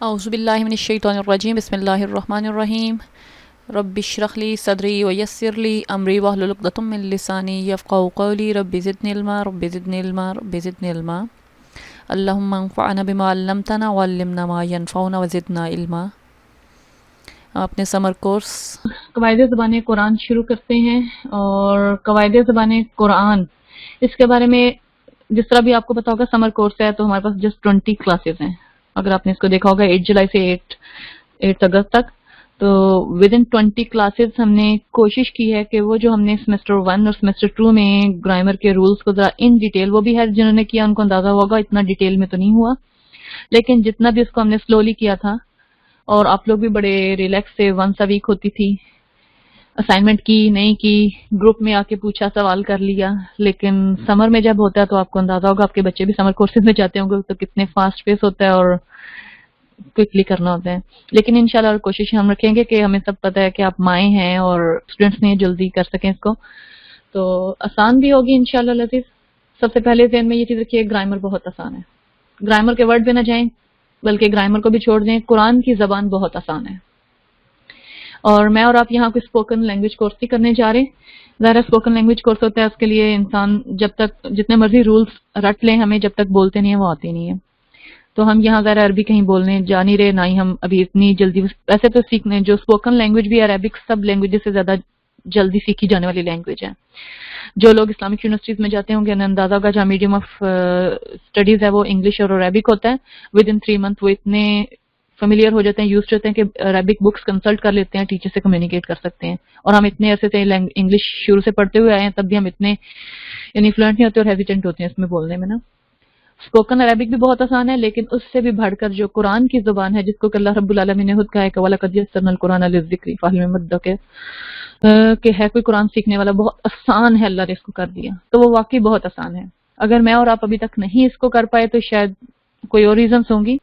اعوذ باللہ من الشیطان الرجیم بسم اللہ الرحمن الرحیم رب اشرح لی صدری ویسر لی امری واحلل عقدۃ من لسانی یفقهوا قولی رب زدنی علما رب زدنی علما رب زدنی علما اللہم انفعنا بما علمتنا وعلمنا ما ینفعنا وزدنا علما۔ ہم اپنے سمر کورس قواعد زبان قرآن شروع کرتے ہیں، اور قواعد زبان قرآن اس کے بارے میں جس طرح بھی آپ کو پتا ہوگا سمر کورس ہے تو ہمارے پاس جسٹ 20 کلاسز ہیں۔ اگر آپ نے اس کو دیکھا ہوگا 8 جولائی سے 8 اگست تک، تو ود ان 20 کلاسز ہم نے کوشش کی ہے کہ وہ جو ہم نے سیمسٹر 1 اور سیمسٹر 2 میں گرامر کے رولز کو ذرا ان ڈیٹیل، وہ بھی ہے جنہوں نے کیا ان کو اندازہ ہوگا، اتنا ڈیٹیل میں تو نہیں ہوا، لیکن جتنا بھی اس کو ہم نے سلولی کیا تھا، اور آپ لوگ بھی بڑے ریلیکس سے ونس اے ویک ہوتی تھی، اسائنمنٹ کی نہیں کی، گروپ میں آ کے پوچھا، سوال کر لیا، لیکن سمر میں جب ہوتا ہے تو آپ کو اندازہ ہوگا، آپ کے بچے بھی سمر کورسز میں جاتے ہوں گے تو کتنے فاسٹ پیس ہوتا ہے اور کوئکلی کرنا ہوتا ہے۔ لیکن انشاءاللہ کوشش ہم رکھیں گے کہ ہمیں سب پتہ ہے کہ آپ مائیں ہیں اور اسٹوڈنٹس نے جلدی کر سکیں اس کو، تو آسان بھی ہوگی انشاءاللہ لذیذ۔ سب سے پہلے ذہن میں یہ چیز رکھیے، گرامر بہت آسان ہے، گرامر کے ورڈ پہ نہ جائیں بلکہ گرامر کو بھی چھوڑ دیں، قرآن کی زبان بہت آسان ہے۔ اور میں اور آپ یہاں کوئی اسپوکن لینگویج کورس نہیں کرنے جا رہے، ظاہر اسپوکن لینگویج کورس ہوتا ہے، اس کے لیے انسان جب تک جتنے مرضی رولز رٹ لیں، ہمیں جب تک بولتے نہیں ہیں وہ آتے نہیں ہیں، تو ہم یہاں ظاہر عربی کہیں بولنے جا نہیں رہے، نہ ہی ہم ابھی اتنی جلدی، ویسے تو سیکھنے جو اسپوکن لینگویج بھی عربک سب لینگویجز سے زیادہ جلدی سیکھی جانے والی لینگویج ہے۔ جو لوگ اسلامک یونیورسٹیز میں جاتے ہوں گے انہیں اندازہ ہوگا جہاں میڈیم آف اسٹڈیز ہے وہ انگلش اور عربک ہوتا ہے، ود ان 3 منتھ وہ اتنے فیملیئر ہو جاتے ہیں، یوزڈ ہوتے ہیں کہ عربک بکس کنسلٹ کر لیتے ہیں، ٹیچر سے کمیونیکیٹ کر سکتے ہیں، اور ہم اتنے عرصے سے انگلش شروع سے پڑھتے ہوئے آئے ہیں تب بھی ہم اتنے یعنی فلوئنٹ نہیں ہوتے اور ہیزیٹنٹ ہوتے ہیں اس میں بولنے میں نا۔ اسپوکن عربک بھی بہت آسان ہے، لیکن اس سے بھی بڑھ کر جو قرآن کی زبان ہے، جس کو کہ اللہ رب العالمین نے خود کہا ہے کہ وَلَقَدْ يَسَّرْنَا الْقُرْآنَ لِلذِّكْرِ فَهَلْ مِن مُدَّكِرٍ، کہ ہے کوئی قرآن سیکھنے والا، بہت آسان ہے، اللہ نے اس کو کر دیا، تو وہ واقعی بہت آسان ہے۔ اگر میں اور آپ ابھی تک نہیں اس کو کر پائے تو شاید کوئی اور ریزنس ہوں گی،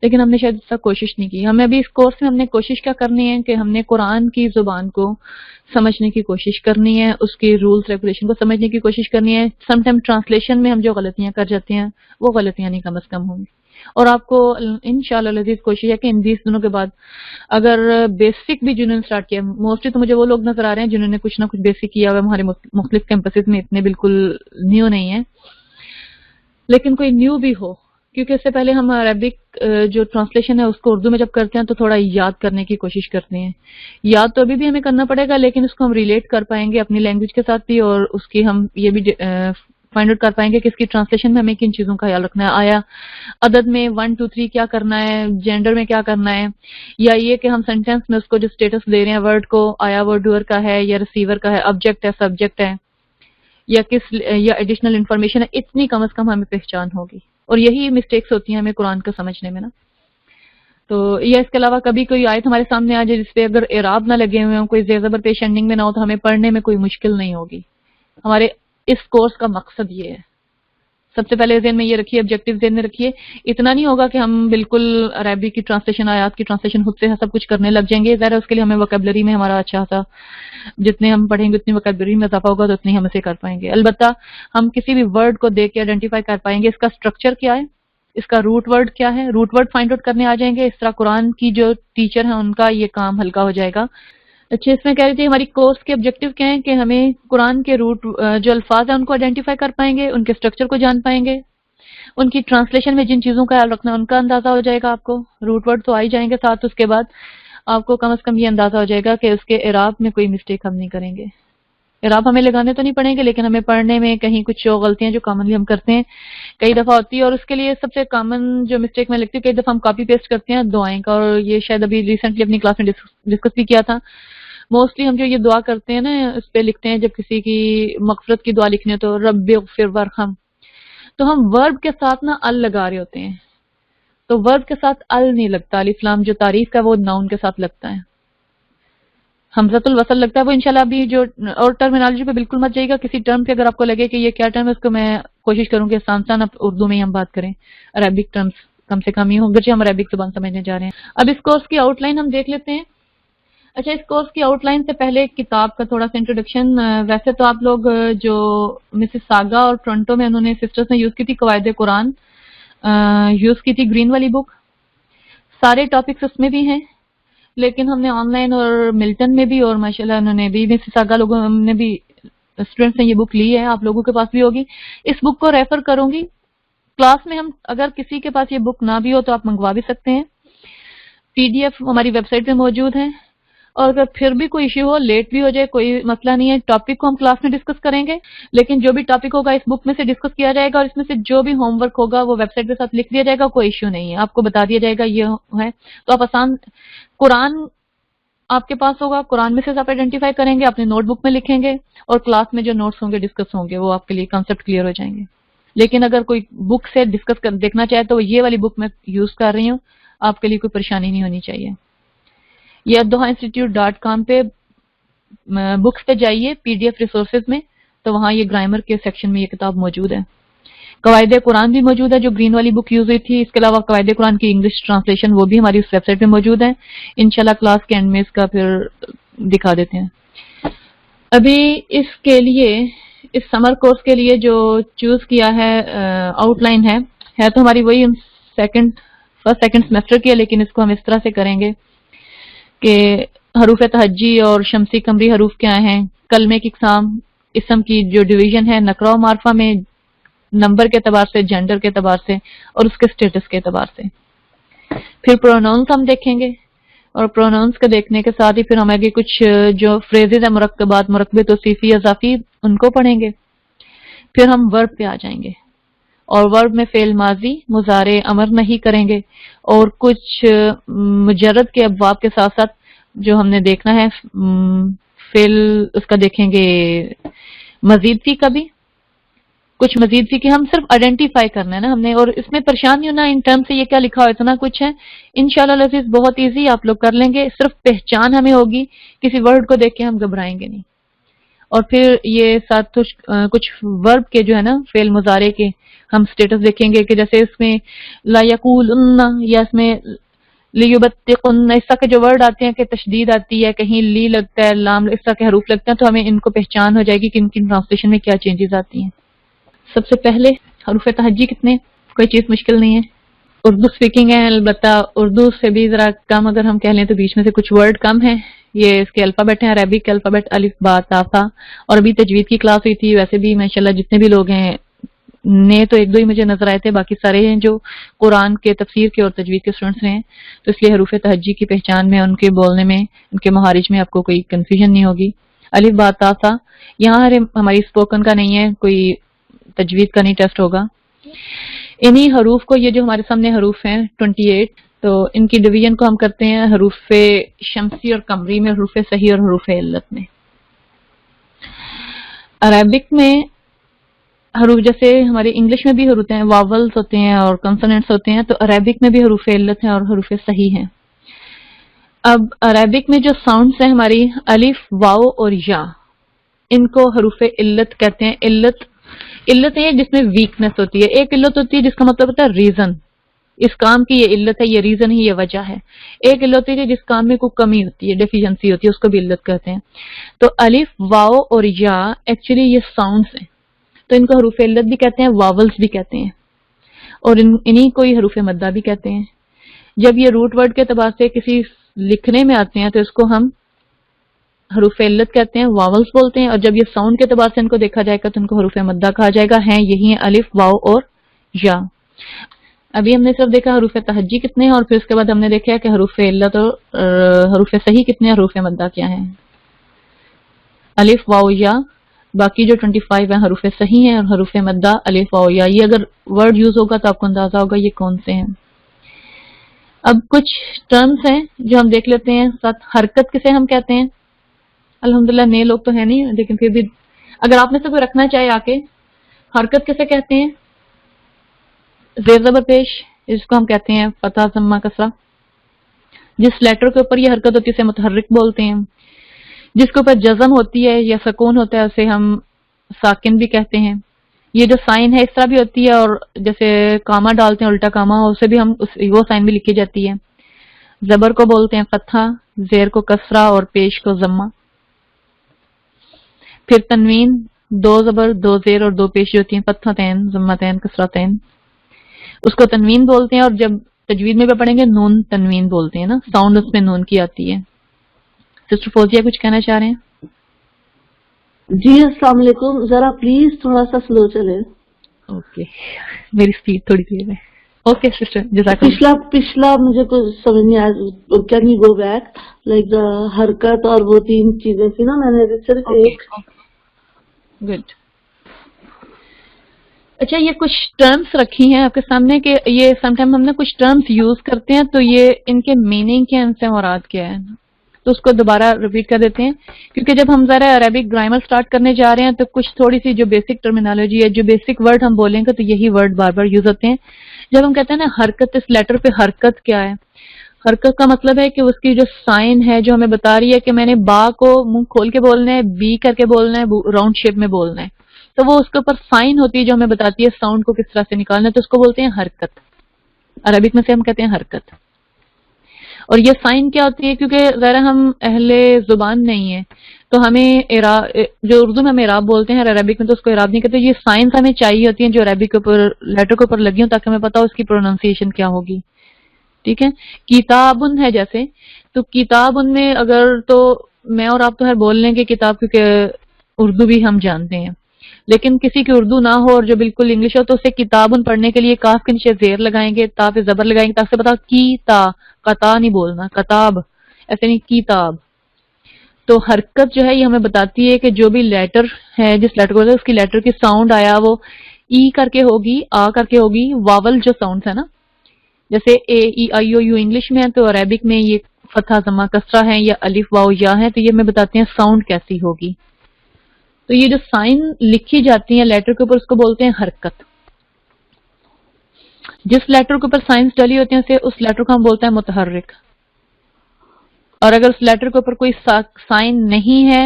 لیکن ہم نے شاید اس تک کوشش نہیں کی۔ ہمیں ابھی اس کورس میں ہم نے کوشش کیا کرنی ہے کہ ہم نے قرآن کی زبان کو سمجھنے کی کوشش کرنی ہے، اس کی رولز ریگولیشن کو سمجھنے کی کوشش کرنی ہے۔ سم ٹائم ٹرانسلیشن میں ہم جو غلطیاں کر جاتے ہیں وہ غلطیاں نہیں کم از کم ہوں گی، اور آپ کو انشاءاللہ لذیذ کوشش ہے کہ ان 20 دنوں کے بعد اگر بیسک بھی جنہوں نے اسٹارٹ کیا، موسٹلی تو مجھے وہ لوگ نظر آ رہے ہیں جنہوں نے کچھ نہ کچھ بیسک کیا ہوا ہے، ہمارے مختلف کیمپسز میں اتنے بالکل نیو نہیں ہیں، لیکن کوئی نیو بھی ہو، کیونکہ اس سے پہلے ہم عربک جو ٹرانسلیشن ہے اس کو اردو میں جب کرتے ہیں تو تھوڑا یاد کرنے کی کوشش کرتے ہیں، یاد تو ابھی بھی ہمیں کرنا پڑے گا، لیکن اس کو ہم ریلیٹ کر پائیں گے اپنی لینگویج کے ساتھ بھی، اور اس کی ہم یہ بھی فائنڈ آؤٹ کر پائیں گے کہ اس کی ٹرانسلیشن میں ہمیں کن چیزوں کا خیال رکھنا ہے، آیا عدد میں 1 2 3 کیا کرنا ہے، جینڈر میں کیا کرنا ہے، یا یہ کہ ہم سینٹینس میں اس کو جو اسٹیٹس دے رہے ہیں ورڈ کو، آیا وہ ڈوئر کا ہے یا ریسیور کا ہے، آبجیکٹ ہے سبجیکٹ ہے، یا ایڈیشنل انفارمیشن ہے، اتنی کم از کم ہمیں پہچان ہوگی، اور یہی مسٹیکس ہوتی ہیں ہمیں قرآن کو سمجھنے میں نا۔ تو یا اس کے علاوہ کبھی کوئی آیت ہمارے سامنے آ جائے جس پہ اگر اعراب نہ لگے ہوئے ہوں، کوئی زیر زبر پیش اینڈنگ میں نہ ہو، تو ہمیں پڑھنے میں کوئی مشکل نہیں ہوگی۔ ہمارے اس کورس کا مقصد یہ ہے، سب سے پہلے ذہن میں یہ رکھیے، آبجیکٹو ذہن میں رکھیے، اتنا نہیں ہوگا کہ ہم بالکل عربی کی ٹرانسلیشن، آیات کی ٹرانسلیشن خود سے سب کچھ کرنے لگ جائیں گے، ظاہر ہے اس کے لیے ہمیں ووکیبلری میں ہمارا اچھا سا، جتنے ہم پڑھیں گے اتنی ووکیبلری میں اضافہ ہوگا تو اتنی ہم اسے کر پائیں گے۔ البتہ ہم کسی بھی ورڈ کو دیکھ کے آئیڈینٹیفائی کر پائیں گے اس کا اسٹرکچر کیا ہے، اس کا روٹ ورڈ کیا ہے، روٹ ورڈ فائنڈ آؤٹ کرنے آ جائیں گے، اس طرح قرآن کی جو ٹیچر ہیں ان کا یہ کام ہلکا ہو جائے گا۔ اچھا، اس میں کہہ رہی تھی ہماری کورس کے آبجیکٹیو کیا ہیں کہ ہمیں قرآن کے روٹ جو الفاظ ہیں ان کو آئیڈینٹیفائی کر پائیں گے، ان کے اسٹرکچر کو جان پائیں گے، ان کی ٹرانسلیشن میں جن چیزوں کا خیال رکھنا ہے ان کا اندازہ ہو جائے گا، آپ کو روٹ ورڈ تو آ ہی جائیں گے ساتھ، اس کے بعد آپ کو کم از کم یہ اندازہ ہو جائے گا کہ اس کے اعراب میں کوئی مسٹیک ہم نہیں کریں گے۔ اعراب ہمیں لگانے تو نہیں پڑیں گے، لیکن ہمیں پڑھنے میں کہیں کچھ غلطیاں جو کامنلی ہم کرتے ہیں کئی دفعہ ہوتی ہے، اور اس کے لیے سب سے کامن جو مسٹیک میں لگتی ہے، کئی دفعہ ہم کاپی پیسٹ کرتے ہیں دعائیں کا، اور یہ شاید ابھی ریسنٹلی اپنی کلاس میں ڈسکس بھی کیا تھا۔ موسٹلی ہم جو یہ دعا کرتے ہیں نا، اس پہ لکھتے ہیں جب کسی کی مغفرت کی دعا لکھنی ہو تو رب اغفر وارحم، تو ہم ورب کے ساتھ نا ال لگا رہے ہوتے ہیں، تو ورب کے ساتھ ال نہیں لگتا، الف لام جو تعریف کا وہ ناؤن کے ساتھ لگتا ہے، حمزۃ الوصل لگتا ہے، وہ انشاءاللہ ابھی جو، اور ٹرمینالوجی پہ بالکل مت جائے گا، کسی ٹرم پہ اگر آپ کو لگے کہ یہ کیا ٹرم ہے اس کو میں کوشش کروں گی آسان اردو میں ہی ہم بات کریں، عربک ٹرمز کم سے کم ہی ہوں گرچہ ہم عربک زبان سمجھنے جا رہے ہیں۔ اب اس کورس کی آؤٹ لائن ہم دیکھ لیتے ہیں۔ اچھا، اس کورس کی آؤٹ لائن سے پہلے کتاب کا تھوڑا سا انٹروڈکشن۔ ویسے تو آپ لوگ جو مسز ساگا اور ٹورنٹو میں انہوں نے سسٹرز نے یوز کی تھی قواعد قرآن، یوز کی تھی گرین والی بک، سارے ٹاپکس اس میں بھی ہیں، لیکن ہم نے آن لائن اور ملٹن میں بھی اور ماشاءاللہ انہوں نے بھی مسیساگا لوگوں نے بھی اسٹوڈینٹس نے یہ بک لی ہے، آپ لوگوں کے پاس بھی ہوگی. اس بک کو ریفر کروں گی کلاس میں. ہم اگر کسی کے پاس یہ بک نہ بھی ہو تو آپ منگوا بھی سکتے ہیں. PDF ہماری ویب سائٹ پہ موجود ہے. اور اگر پھر بھی کوئی ایشو ہو، لیٹ بھی ہو جائے، کوئی مسئلہ نہیں ہے. ٹاپک کو ہم کلاس میں ڈسکس کریں گے، لیکن جو بھی ٹاپک ہوگا اس بک میں سے ڈسکس کیا جائے گا، اور اس میں سے جو بھی ہوم ورک ہوگا وہ ویب سائٹ کے ساتھ لکھ دیا جائے گا. کوئی ایشو نہیں ہے، آپ کو بتا دیا جائے گا یہ ہے. تو آپ آسان قرآن آپ کے پاس ہوگا، قرآن میں سے آپ آئیڈینٹیفائی کریں گے، اپنے نوٹ بک میں لکھیں گے، اور کلاس میں جو نوٹس ہوں گے ڈسکس ہوں گے وہ آپ کے لیے کانسیپٹ کلیئر ہو جائیں گے. لیکن اگر کوئی بک سے ڈسکس دیکھنا چاہے تو یہ والی بک میں یوز کر رہی ہوں، آپ کے لیے کوئی پریشانی نہیں ہونی چاہیے. یہ الدحا-institute.com پہ بکس پہ جائیے PDF ریسورسز میں، تو وہاں یہ گرامر کے سیکشن میں یہ کتاب موجود ہے. قواعد قرآن بھی موجود ہے جو گرین والی بک یوز ہوئی تھی. اس کے علاوہ قواعد قرآن کی انگلش ٹرانسلیشن وہ بھی ہماری اس ویب سائٹ پہ موجود ہے. انشاءاللہ کلاس کے اینڈ میں اس کا پھر دکھا دیتے ہیں. ابھی اس کے لیے اس سمر کورس کے لیے جو چوز کیا ہے آؤٹ لائن ہے تو ہماری وہی فرسٹ سیکنڈ سیمسٹر کی ہے، لیکن اس کو ہم اس طرح سے کریں گے کہ حروف تہجی اور شمسی قمری حروف کیا ہیں، کلمے کی اقسام، اسم کی جو ڈویژن ہے نکرہ و معرفہ میں، نمبر کے اعتبار سے، جینڈر کے اعتبار سے، اور اس کے اسٹیٹس کے اعتبار سے. پھر پروناؤنس ہم دیکھیں گے، اور پروناؤنس کے دیکھنے کے ساتھ ہی پھر ہم آگے کچھ جو فریزز ہیں، مرکبات، مرکبے، توصیفی، اضافی، ان کو پڑھیں گے. پھر ہم ورب پہ آ جائیں گے، اور ورب میں فعل ماضی، مضارع، امر نہیں کریں گے، اور کچھ مجرد کے ابواب کے ساتھ ساتھ جو ہم نے دیکھنا ہے فعل اس کا دیکھیں گے مزید فی کا بھی. کچھ مزید فی کے ہم صرف آئیڈینٹیفائی کرنا ہے نا ہم نے، اور اس میں پریشان نہیں ہونا ان ٹرم سے یہ کیا لکھا ہو، اتنا کچھ ہے. انشاءاللہ العزیز بہت ایزی آپ لوگ کر لیں گے، صرف پہچان ہمیں ہوگی، کسی ورڈ کو دیکھ کے ہم گھبرائیں گے نہیں. اور پھر یہ ساتھ کچھ ورب کے جو ہے نا فعل مضارع کے ہم سٹیٹس دیکھیں گے کہ جیسے اس میں لا یقولن، یا اس میں لیبتقن، اس طرح کے جو ورڈ آتے ہیں کہ تشدید آتی ہے، کہیں لی لگتا ہے، لام، اس طرح کے حروف لگتے ہیں، تو ہمیں ان کو پہچان ہو جائے گی کہ ان کی ٹرانسلیشن میں کیا چینجز آتی ہیں. سب سے پہلے حروف تہجی کتنے، کوئی چیز مشکل نہیں ہے. اردو سپیکنگ ہے، البتہ اردو سے بھی ذرا کم اگر ہم کہہ لیں تو بیچ میں سے کچھ ورڈ کم ہیں. یہ اس کے الفابیٹ ہیں، عربک الفابیٹ الف با تا ثا. اور ابھی تجوید کی کلاس ہوئی تھی، ویسے بھی ماشاءاللہ جتنے بھی لوگ ہیں نئے تو ایک دو ہی مجھے نظر آئے تھے، باقی سارے ہیں جو قرآن کے تفسیر کے اور تجوید کے اسٹوڈنٹس ہیں. تو اس لیے حروف تہجی کی پہچان میں، ان کے بولنے میں، ان کے مہارج میں آپ کو کوئی کنفیوژن نہیں ہوگی. الف با تا ثا یہاں ہماری اسپوکن کا نہیں ہے، کوئی تجوید کا نہیں ٹیسٹ ہوگا. انہی حروف کو، یہ جو ہمارے سامنے حروف ہیں 28، تو ان کی ڈویژن کو ہم کرتے ہیں حروف شمسی اور قمری میں، حروف صحیح اور حروف علت میں. عربک میں حروف جیسے ہمارے انگلش میں بھی حروف ہیں، واولز ہوتے ہیں اور کنسوننٹس ہوتے ہیں، تو عربک میں بھی حروف علت ہیں اور حروف صحیح ہیں. اب عربک میں جو ساؤنڈز ہیں ہماری الف، واو اور یا، ان کو حروف علت کہتے ہیں. علت ہے جس میں ویکنس ہوتی ہے. ایک علت ہوتی ہے جس کا مطلب ہوتا ہے ریزن، اس کام کی یہ علت ہے، یہ ریزن ہے، یہ وجہ ہے. ایک علت ہوتی ہے جس کام میں کوئی کمی ہوتی ہے، ڈیفیشنسی ہوتی ہے، اس کو بھی علت کہتے ہیں. تو الف، واو اور یا ایکچولی یہ ساؤنڈز ہیں، تو ان کو حروف علت بھی کہتے ہیں، واولز بھی کہتے ہیں، اور انہی کو ہی حروف مدہ بھی کہتے ہیں. جب یہ روٹ ورڈ کے اعتبار سے کسی لکھنے میں آتے ہیں تو اس کو ہم حروف علت کہتے ہیں، واولز بولتے ہیں. اور جب یہ ساؤنڈ کے اعتبار سے ان کو دیکھا جائے گا تو ان کو حروف مدہ کہا جائے گا. ہیں یہی ہیں الف، واو اور یا. ابھی ہم نے صرف دیکھا حروف تہجی کتنے ہیں، اور پھر اس کے بعد ہم نے دیکھا کہ حروف علت اور حروف صحیح کتنے ہیں، حروف مدہ کیا ہیں. الف، واو، یا. باقی جو 25 ہیں حروف صحیح ہیں، اور حروف مدہ الف، واو، یا. یہ اگر ورڈ یوز ہوگا تو آپ کو اندازہ ہوگا یہ کون سے ہیں. اب کچھ ٹرمز ہیں جو ہم دیکھ لیتے ہیں. ساتھ حرکت کسے ہم کہتے ہیں. الحمدللہ نئے لوگ تو ہیں نہیں، لیکن پھر بھی اگر آپ میں سے کوئی رکھنا چاہے آ کے، حرکت کسے کہتے ہیں. زیر زبر پیش، جس کو ہم کہتے ہیں فتح، ضمہ، کسرہ. جس لیٹر کے اوپر یہ حرکت ہوتی ہے اسے متحرک بولتے ہیں. جس کے اوپر جزم ہوتی ہے یا سکون ہوتا ہے اسے ہم ساکن بھی کہتے ہیں. یہ جو سائن ہے اس طرح بھی ہوتی ہے، اور جیسے کاما ڈالتے ہیں الٹا کاما، اسے بھی ہم وہ سائن بھی لکھی جاتی ہے. زبر کو بولتے ہیں فتحہ، زیر کو کسرہ اور پیش کو ضمہ. پھر تنوین، 2 زبر، 2 زیر اور 2 پیش جو ہوتی ہیں فتحتین، ضمتین، کسرتین، اس کو تنوین بولتے ہیں. اور جب تجوید میں بھی پڑھیں گے نون تنوین بولتے ہیں نا, ساؤنڈ اس میں نون کی آتی ہے. سسٹر فوزیہ کچھ کہنا چاہ رہے ہیں؟ جی السلام علیکم, ذرا پلیز تھوڑا سا سلو چلے. اوکے, میری اسپیڈ تھوڑی تیز ہے. اوکے سسٹر, جزاک اللہ. پچھلا مجھے کچھ سمجھ نہیں آیا. Can you go back like the حرکت اور وہ 3 چیزیں تھی نا, میں نے صرف ایک. گڈ. اچھا, یہ کچھ ٹرمز رکھی ہیں آپ کے سامنے کہ یہ سم ٹائم ہم نے کچھ ٹرمز یوز کرتے ہیں تو یہ ان کے میننگ کیا ہے, ان سے مراد کیا ہے, تو اس کو دوبارہ ریپیٹ کر دیتے ہیں. کیونکہ جب ہم ذرا عربک گرامر سٹارٹ کرنے جا رہے ہیں تو کچھ تھوڑی سی جو بیسک ٹرمینالوجی ہے, جو بیسک ورڈ ہم بولیں گے تو یہی ورڈ بار بار یوز ہوتے ہیں. جب ہم کہتے ہیں نا حرکت, اس لیٹر پہ حرکت کیا ہے, حرکت کا مطلب ہے کہ اس کی جو سائن ہے جو ہمیں بتا رہی ہے کہ میں نے با کو منہ کھول کے بولنا ہے, بی کر کے بولنا ہے, راؤنڈ شیپ میں بولنا ہے, تو وہ اس کے اوپر سائن ہوتی ہے جو ہمیں بتاتی ہے ساؤنڈ کو کس طرح سے نکالنا ہے, تو اس کو بولتے ہیں حرکت. عربک میں سے ہم کہتے ہیں حرکت. اور یہ سائن کیا ہوتی ہے, کیونکہ ذرا ہم اہل زبان نہیں ہیں تو ہمیں جو اردو میں ہم اعراب بولتے ہیں عربک میں تو اس کو اعراب نہیں کہتے. یہ سائنس ہمیں چاہیے ہوتی ہیں جو عربک کے اوپر لیٹر کے اوپر لگی ہوں تاکہ ہمیں پتا ہو اس کی پروننسیشن کیا ہوگی. ٹھیک ہے, کتابن ہے جیسے, تو کتابن میں اگر تو میں اور آپ تو بول لیں گے کتاب, کیونکہ اردو بھی ہم جانتے ہیں, لیکن کسی کی اردو نہ ہو اور جو بالکل انگلش ہو تو اسے کتابن پڑھنے کے لیے کاف کے نیچے زیر لگائیں گے, تا پہ زبر لگائیں گے تاکہ پتا کی تا, قطا نہیں بولنا, کتاب ایسے نہیں, کتاب. تو حرکت جو ہے یہ ہمیں بتاتی ہے کہ جو بھی لیٹر ہے, جس لیٹر کو اس کی لیٹر کی ساؤنڈ آیا وہ ای کر کے ہوگی, آ کر کے ہوگی. واول جو ساؤنڈ ہے نا, جیسے اے ای آئی او یو انگلش میں ہے تو عربک میں یہ فتحہ ضمہ کسرہ ہے یا الف واو یا ہے, تو یہ ہمیں بتاتے ہیں ساؤنڈ کیسی ہوگی. تو یہ جو سائن لکھی جاتی ہیں لیٹر کے اوپر اس کو بولتے ہیں حرکت. جس لیٹر کے اوپر سائنس ڈلی ہوتی ہیں اسے اس لیٹر کو ہم بولتے ہیں متحرک. اور اگر اس لیٹر کے اوپر کوئی سائن نہیں ہے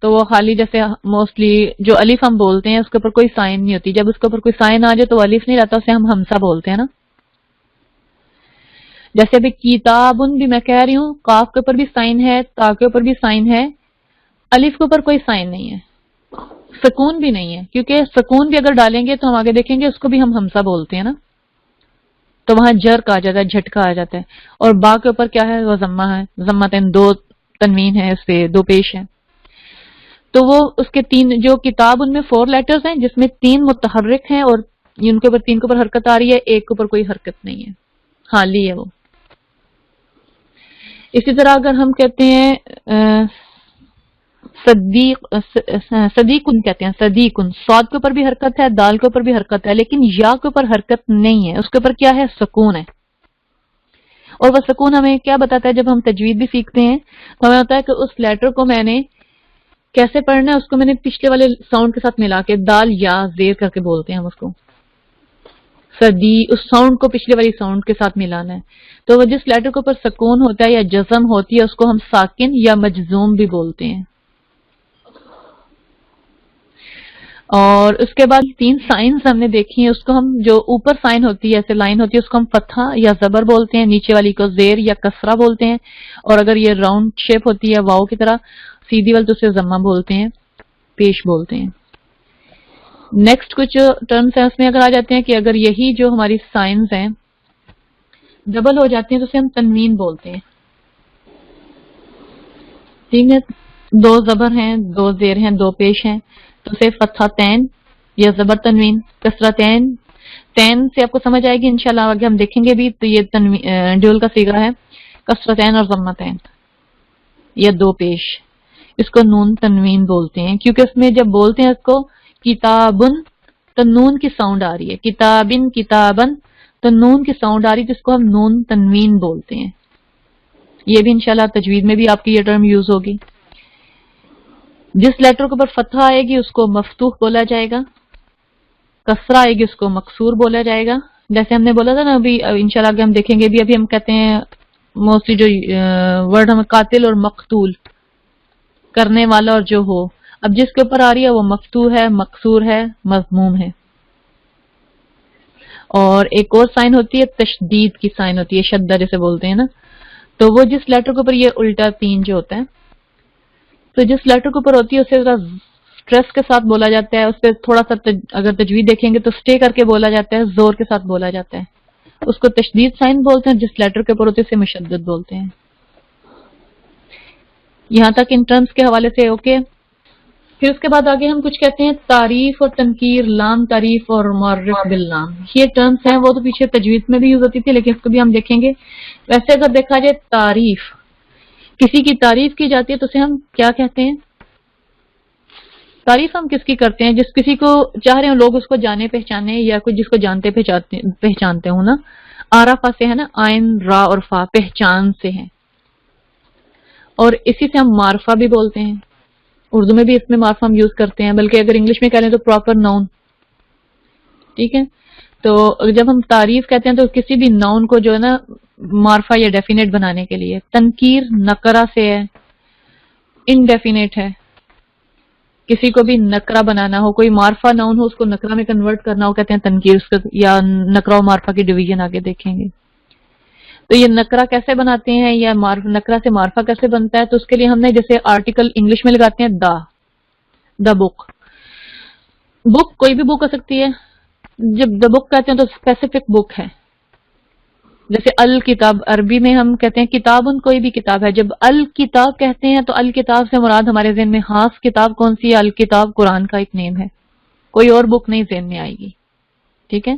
تو وہ خالی, جیسے موسٹلی جو الف ہم بولتے ہیں اس کے اوپر کوئی سائن نہیں ہوتی, جب اس کے اوپر کوئی سائن آ جائے تو الف نہیں رہتا, اسے ہم ہمسا بولتے ہیں نا. جیسے ابھی کتابن بھی میں کہہ رہی ہوں, کاف کے اوپر بھی سائن ہے, تا کے اوپر بھی سائن ہے, الف کے اوپر کوئی سائن نہیں ہے, سکون بھی نہیں ہے, کیونکہ سکون بھی اگر ڈالیں گے تو ہم آگے دیکھیں گے اس کو بھی ہم ہمسا بولتے ہیں نا, تو وہاں جرک آ جاتا ہے, جھٹکا آ جاتا ہے. اور با کے اوپر کیا ہے, وہ ضمہ ہے, ضمتین 2 تنوین ہے, اس پہ 2 پیش ہیں. تو وہ اس کے 3 جو کتاب ان میں 4 لیٹرز ہیں جس میں 3 متحرک ہیں اور ان کے اوپر 3 کے اوپر حرکت آ رہی ہے, ایک کے اوپر کوئی حرکت نہیں ہے, خالی ہے وہ. اسی طرح اگر ہم کہتے ہیں صدیقن کہتے ہیں, صدیقن, صاد کے اوپر بھی حرکت ہے, دال کے اوپر بھی حرکت ہے, لیکن یا کے اوپر حرکت نہیں ہے, اس کے اوپر کیا ہے, سکون ہے. اور وہ سکون ہمیں کیا بتاتا ہے, جب ہم تجوید بھی سیکھتے ہیں تو ہمیں ہوتا ہے کہ اس لیٹر کو میں نے کیسے پڑھنا ہے, اس کو میں نے پچھلے والے ساؤنڈ کے ساتھ ملا کے, دال یا زیر کر کے بولتے ہیں ہم اس کو, صدی, اس ساؤنڈ کو پچھلے والی ساؤنڈ کے ساتھ ملانا ہے. تو وہ جس لیٹر کے اوپر سکون ہوتا ہے یا جزم ہوتی ہے اس کو ہم ساکن یا مجزوم بھی بولتے ہیں. اور اس کے بعد 3 سائنز ہم نے دیکھی ہیں, اس کو ہم جو اوپر سائن ہوتی ہے ایسے لائن ہوتی ہے اس کو ہم فتحہ یا زبر بولتے ہیں, نیچے والی کو زیر یا کسرہ بولتے ہیں, اور اگر یہ راؤنڈ شیپ ہوتی ہے واو کی طرح سیدھی والی تو اسے ضمہ بولتے ہیں, پیش بولتے ہیں. نیکسٹ کچھ ٹرمز ہیں اس میں اگر آ جاتے ہیں کہ اگر یہی جو ہماری سائنز ہیں ڈبل ہو جاتی ہیں تو اسے ہم تنوین بولتے ہیں. ٹھیک ہے, 2 زبر ہیں, 2 زیر ہیں, 2 پیش ہیں, تو اسے فتحہ تین یا زبر تنوین, کسرہ تین. تین سے آپ کو سمجھ آئے گی انشاءاللہ, آگے ہم دیکھیں گے بھی. تو یہ ڈیول کا صیغہ ہے, کسرہ تین اور ضمہ تین یا 2 پیش, اس کو نون تنوین بولتے ہیں. کیونکہ اس میں جب بولتے ہیں اس کو کتابن تو نون کی ساؤنڈ آ رہی ہے, کتابن کتابن تو نون کی ساؤنڈ آ رہی ہے, جس کو ہم نون تنوین بولتے ہیں. یہ بھی انشاءاللہ تجوید میں بھی آپ کی یہ ٹرم یوز ہوگی. جس لیٹر کے اوپر فتحہ آئے گی اس کو مفتوح بولا جائے گا, کسرہ آئے گی اس کو مکسور بولا جائے گا. جیسے ہم نے بولا تھا نا ابھی, انشاءاللہ آگے ہم دیکھیں گے بھی, ابھی ہم کہتے ہیں موسٹلی جو ورڈ ہمیں قاتل اور مقتول, کرنے والا اور جو ہو, اب جس کے اوپر آ رہی ہے وہ مفتوح ہے, مکسور ہے, مضموم ہے. اور ایک اور سائن ہوتی ہے تشدید کی سائن ہوتی ہے, شدہ جیسے بولتے ہیں نا, تو وہ جس لیٹر کے اوپر یہ الٹا 3 جو ہوتا ہے, تو جس لیٹر کے اوپر ہوتی ہے اسے ذرا اسٹریس کے ساتھ بولا جاتا ہے, اس پہ تھوڑا سا اگر تجوید دیکھیں گے تو اسٹے کر کے بولا جاتا ہے, زور کے ساتھ بولا جاتا ہے. اس کو تشدید سائن بولتے ہیں, جس لیٹر کے اوپر ہوتے ہیں اسے مشدد بولتے ہیں. یہاں تک ان ٹرمز کے حوالے سے اوکے. پھر اس کے بعد آگے ہم کچھ کہتے ہیں تعریف اور تنکیر, لام تعریف اور معرف باللام. یہ ٹرمز ہیں, وہ تو پیچھے تجوید میں بھی یوز ہوتی تھی لیکن اس کو بھی ہم دیکھیں گے. ویسے اگر دیکھا جائے تعریف, کسی کی تعریف کی جاتی ہے تو اسے ہم کیا کہتے ہیں؟ تعریف ہم کس کی کرتے ہیں؟ جس کسی کو چاہ رہے ہوں لوگ اس کو جانے پہچانے, یا کوئی جس کو جانتے پہچانتے ہوں نا. آرافا سے ہے نا, آئن را اور فا پہچان سے ہیں, اور اسی سے ہم معرفہ بھی بولتے ہیں. اردو میں بھی اس میں معرفہ ہم یوز کرتے ہیں, بلکہ اگر انگلش میں کہہ لیں تو پراپر ناؤن. ٹھیک ہے, تو جب ہم تعریف کہتے ہیں تو کسی بھی ناؤن کو جو ہے نا معرفہ یا ڈیفینیٹ بنانے کے لیے. تنکیر نکرہ سے ہے, انڈیفینیٹ ہے. کسی کو بھی نکرہ بنانا ہو, کوئی معرفہ ناؤن ہو اس کو نکرہ میں کنورٹ کرنا ہو, کہتے ہیں تنکیر. اس کا یا نکرہ و معرفہ کی ڈویژن آگے دیکھیں گے. تو یہ نکرہ کیسے بناتے ہیں یا نکرہ سے معرفہ کیسے بنتا ہے؟ تو اس کے لیے ہم نے جیسے آرٹیکل انگلش میں لگاتے ہیں دا بک. بک کوئی بھی بک ہو سکتی ہے. جب دا بک کہتے ہیں تو اسپیسیفک بک ہے. جیسے الکتاب, عربی میں ہم کہتے ہیں کتابن, کوئی بھی کتاب ہے. جب الکتاب کہتے ہیں تو الکتاب سے مراد ہمارے ذہن میں خاص کتاب کون سی ہے؟ الکتاب قرآن کا ایک نیم ہے, کوئی اور بک نہیں ذہن میں آئے گی. ٹھیک ہے.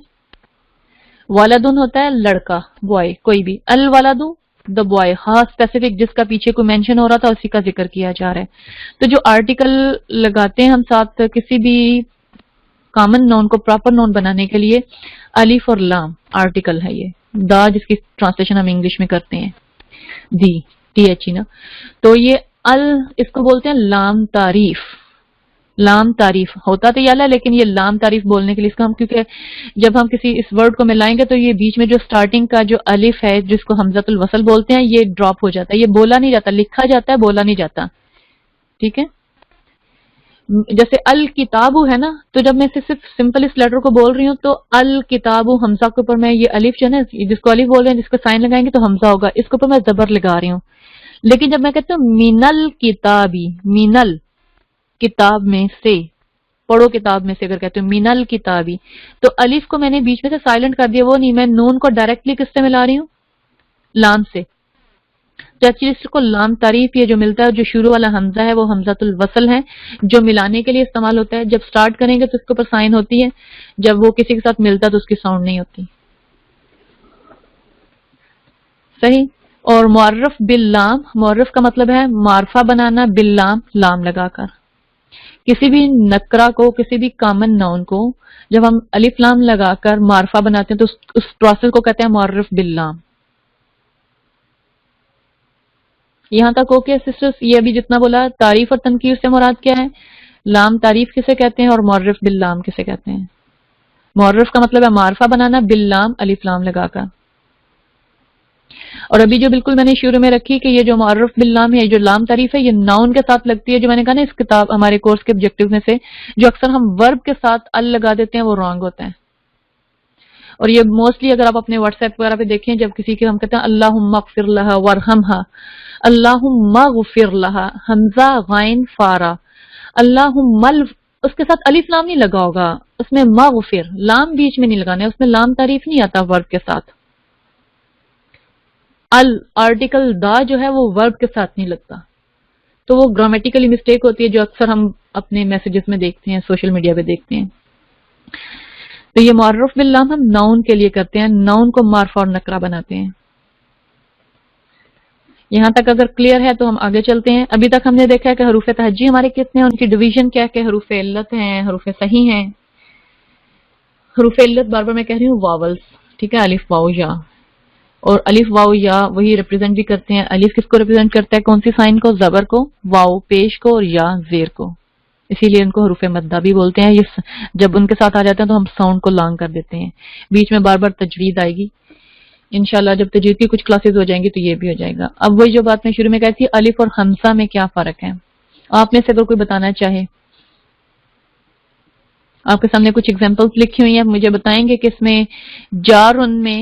والدن ہوتا ہے لڑکا, بوائے, کوئی بھی. الولد دا بوائے, خاص اسپیسیفک جس کا پیچھے کوئی مینشن ہو رہا تھا اسی کا ذکر کیا جا رہا ہے. تو جو آرٹیکل لگاتے ہیں ہم ساتھ کسی بھی کامن نون کو پراپر نون بنانے کے لیے, الف اور لام آرٹیکل ہے. یہ دا جس کی ٹرانسلیشن ہم انگلش میں کرتے ہیں دی, ٹی ایچ ای نا. تو یہ اس کو بولتے ہیں لام تعریف. لام تعریف ہوتا تو یہ ہے لیکن یہ لام تعریف بولنے کے لیے اس کا ہم, کیونکہ جب ہم کسی اس ورڈ کو ملائیں گے تو یہ بیچ میں جو سٹارٹنگ کا جو الف ہے جس کو حمزۃ الوصل بولتے ہیں یہ ڈراپ ہو جاتا ہے. یہ بولا نہیں جاتا, لکھا جاتا ہے, بولا نہیں جاتا. ٹھیک ہے. جیسے الکتاب ہے نا, تو جب میں صرف سمپل اس لیٹر کو بول رہی ہوں تو الکتاب حمزہ کے اوپر میں یہ الف جو ہے نا, جس کو الف بول رہے ہیں جس کو سائن لگائیں گے تو حمزہ ہوگا, اس کے اوپر میں زبر لگا رہی ہوں. لیکن جب میں کہتی ہوں مینل کتابی, مینل کتاب میں سے, پڑھو کتاب میں سے اگر کہتے ہوں مینل کتابی, تو الف کو میں نے بیچ میں سے سائلنٹ کر دیا, وہ نہیں, میں نون کو ڈائریکٹلی کس سے ملا رہی ہوں؟ لام سے. تو ایکچولی اس کو لام تعریف یہ جو ملتا ہے, جو شروع والا حمزہ ہے وہ حمزۃ الوصل ہے, جو ملانے کے لیے استعمال ہوتا ہے. جب سٹارٹ کریں گے تو اس کے اوپر سائن ہوتی ہے, جب وہ کسی کے ساتھ ملتا ہے تو اس کی ساؤنڈ نہیں ہوتی. صحیح. اور معرف باللام, معرف کا مطلب ہے معرفہ بنانا, باللام لام لگا کر. کسی بھی نکرہ کو, کسی بھی کامن ناؤن کو جب ہم الف لام لگا کر معرفہ بناتے ہیں تو اس پروسیس کو کہتے ہیں معرف باللام. یہاں تک اوکے سسٹرز؟ یہ ابھی جتنا بولا تعریف اور تنکیر سے مراد کیا ہے, لام تعریف کسے کہتے ہیں اور معرف باللام کسے کہتے ہیں. معرف کا مطلب ہے معرفہ بنانا, باللام الف لام لگا کر. اور ابھی جو بالکل میں نے شروع میں رکھی کہ یہ جو معرف باللام ہے, جو لام تعریف ہے, یہ ناؤن کے ساتھ لگتی ہے. جو میں نے کہا نا اس کتاب ہمارے کورس کے آبجیکٹیو میں سے جو اکثر ہم ورب کے ساتھ ال لگا دیتے ہیں وہ رانگ ہوتا ہے. اور یہ موسٹلی اگر آپ اپنے واٹس ایپ وغیرہ پہ دیکھیں, جب کسی کے ہم کہتے ہیں اللہم اغفر لہا ورحمہا, اللہم اغفر لہا, حمزہ غائن فارا, اللہم اس کے ساتھ الف لام نہیں لگا ہوگا, اس میں مغفر, لام بیچ میں نہیں لگانا ہے, اس میں لام تعریف نہیں آتا ورب کے ساتھ. آرٹیکل دا جو ہے وہ ورب کے ساتھ نہیں لگتا, تو وہ گرامیٹیکلی مسٹیک ہوتی ہے جو اکثر ہم اپنے میسیجز میں دیکھتے ہیں, سوشل میڈیا پہ دیکھتے ہیں. تو یہ معرف باللام ہم ناؤن کے لیے کرتے ہیں, ناؤن کو معرفہ اور نکرہ بناتے ہیں. یہاں تک اگر کلیئر ہے تو ہم آگے چلتے ہیں. ابھی تک ہم نے دیکھا ہے کہ حروف تہجی ہمارے کتنے ہیں, ان کی ڈویژن کیا کہ حروف علت ہیں, حروف صحیح ہیں. حروف علت بار بار میں کہہ رہی ہوں واولز, ٹھیک ہے, الف واو یا, اور الف واو یا وہی ریپرزینٹ بھی کرتے ہیں. الف کس کو ریپرزینٹ کرتا ہے, کون سی سائن کو؟ زبر کو, واو پیش کو, اور یا زیر کو. اسی لیے ان کو حروف مدہ بھی بولتے ہیں. یہ جب ان کے ساتھ آ جاتے ہیں تو ہم ساؤنڈ کو لانگ کر دیتے ہیں. بیچ میں بار بار تجوید آئے گی انشاءاللہ, جب تجوید کی کچھ کلاسز ہو جائیں گی تو یہ بھی ہو جائے گا. اب وہی جو بات میں شروع میں کہی تھی, الف اور حمزہ میں کیا فرق ہے, آپ میں سے اگر کوئی بتانا چاہے. آپ کے سامنے کچھ ایگزامپلس لکھی ہوئی ہیں, مجھے بتائیں گے کہ اس میں جار ان میں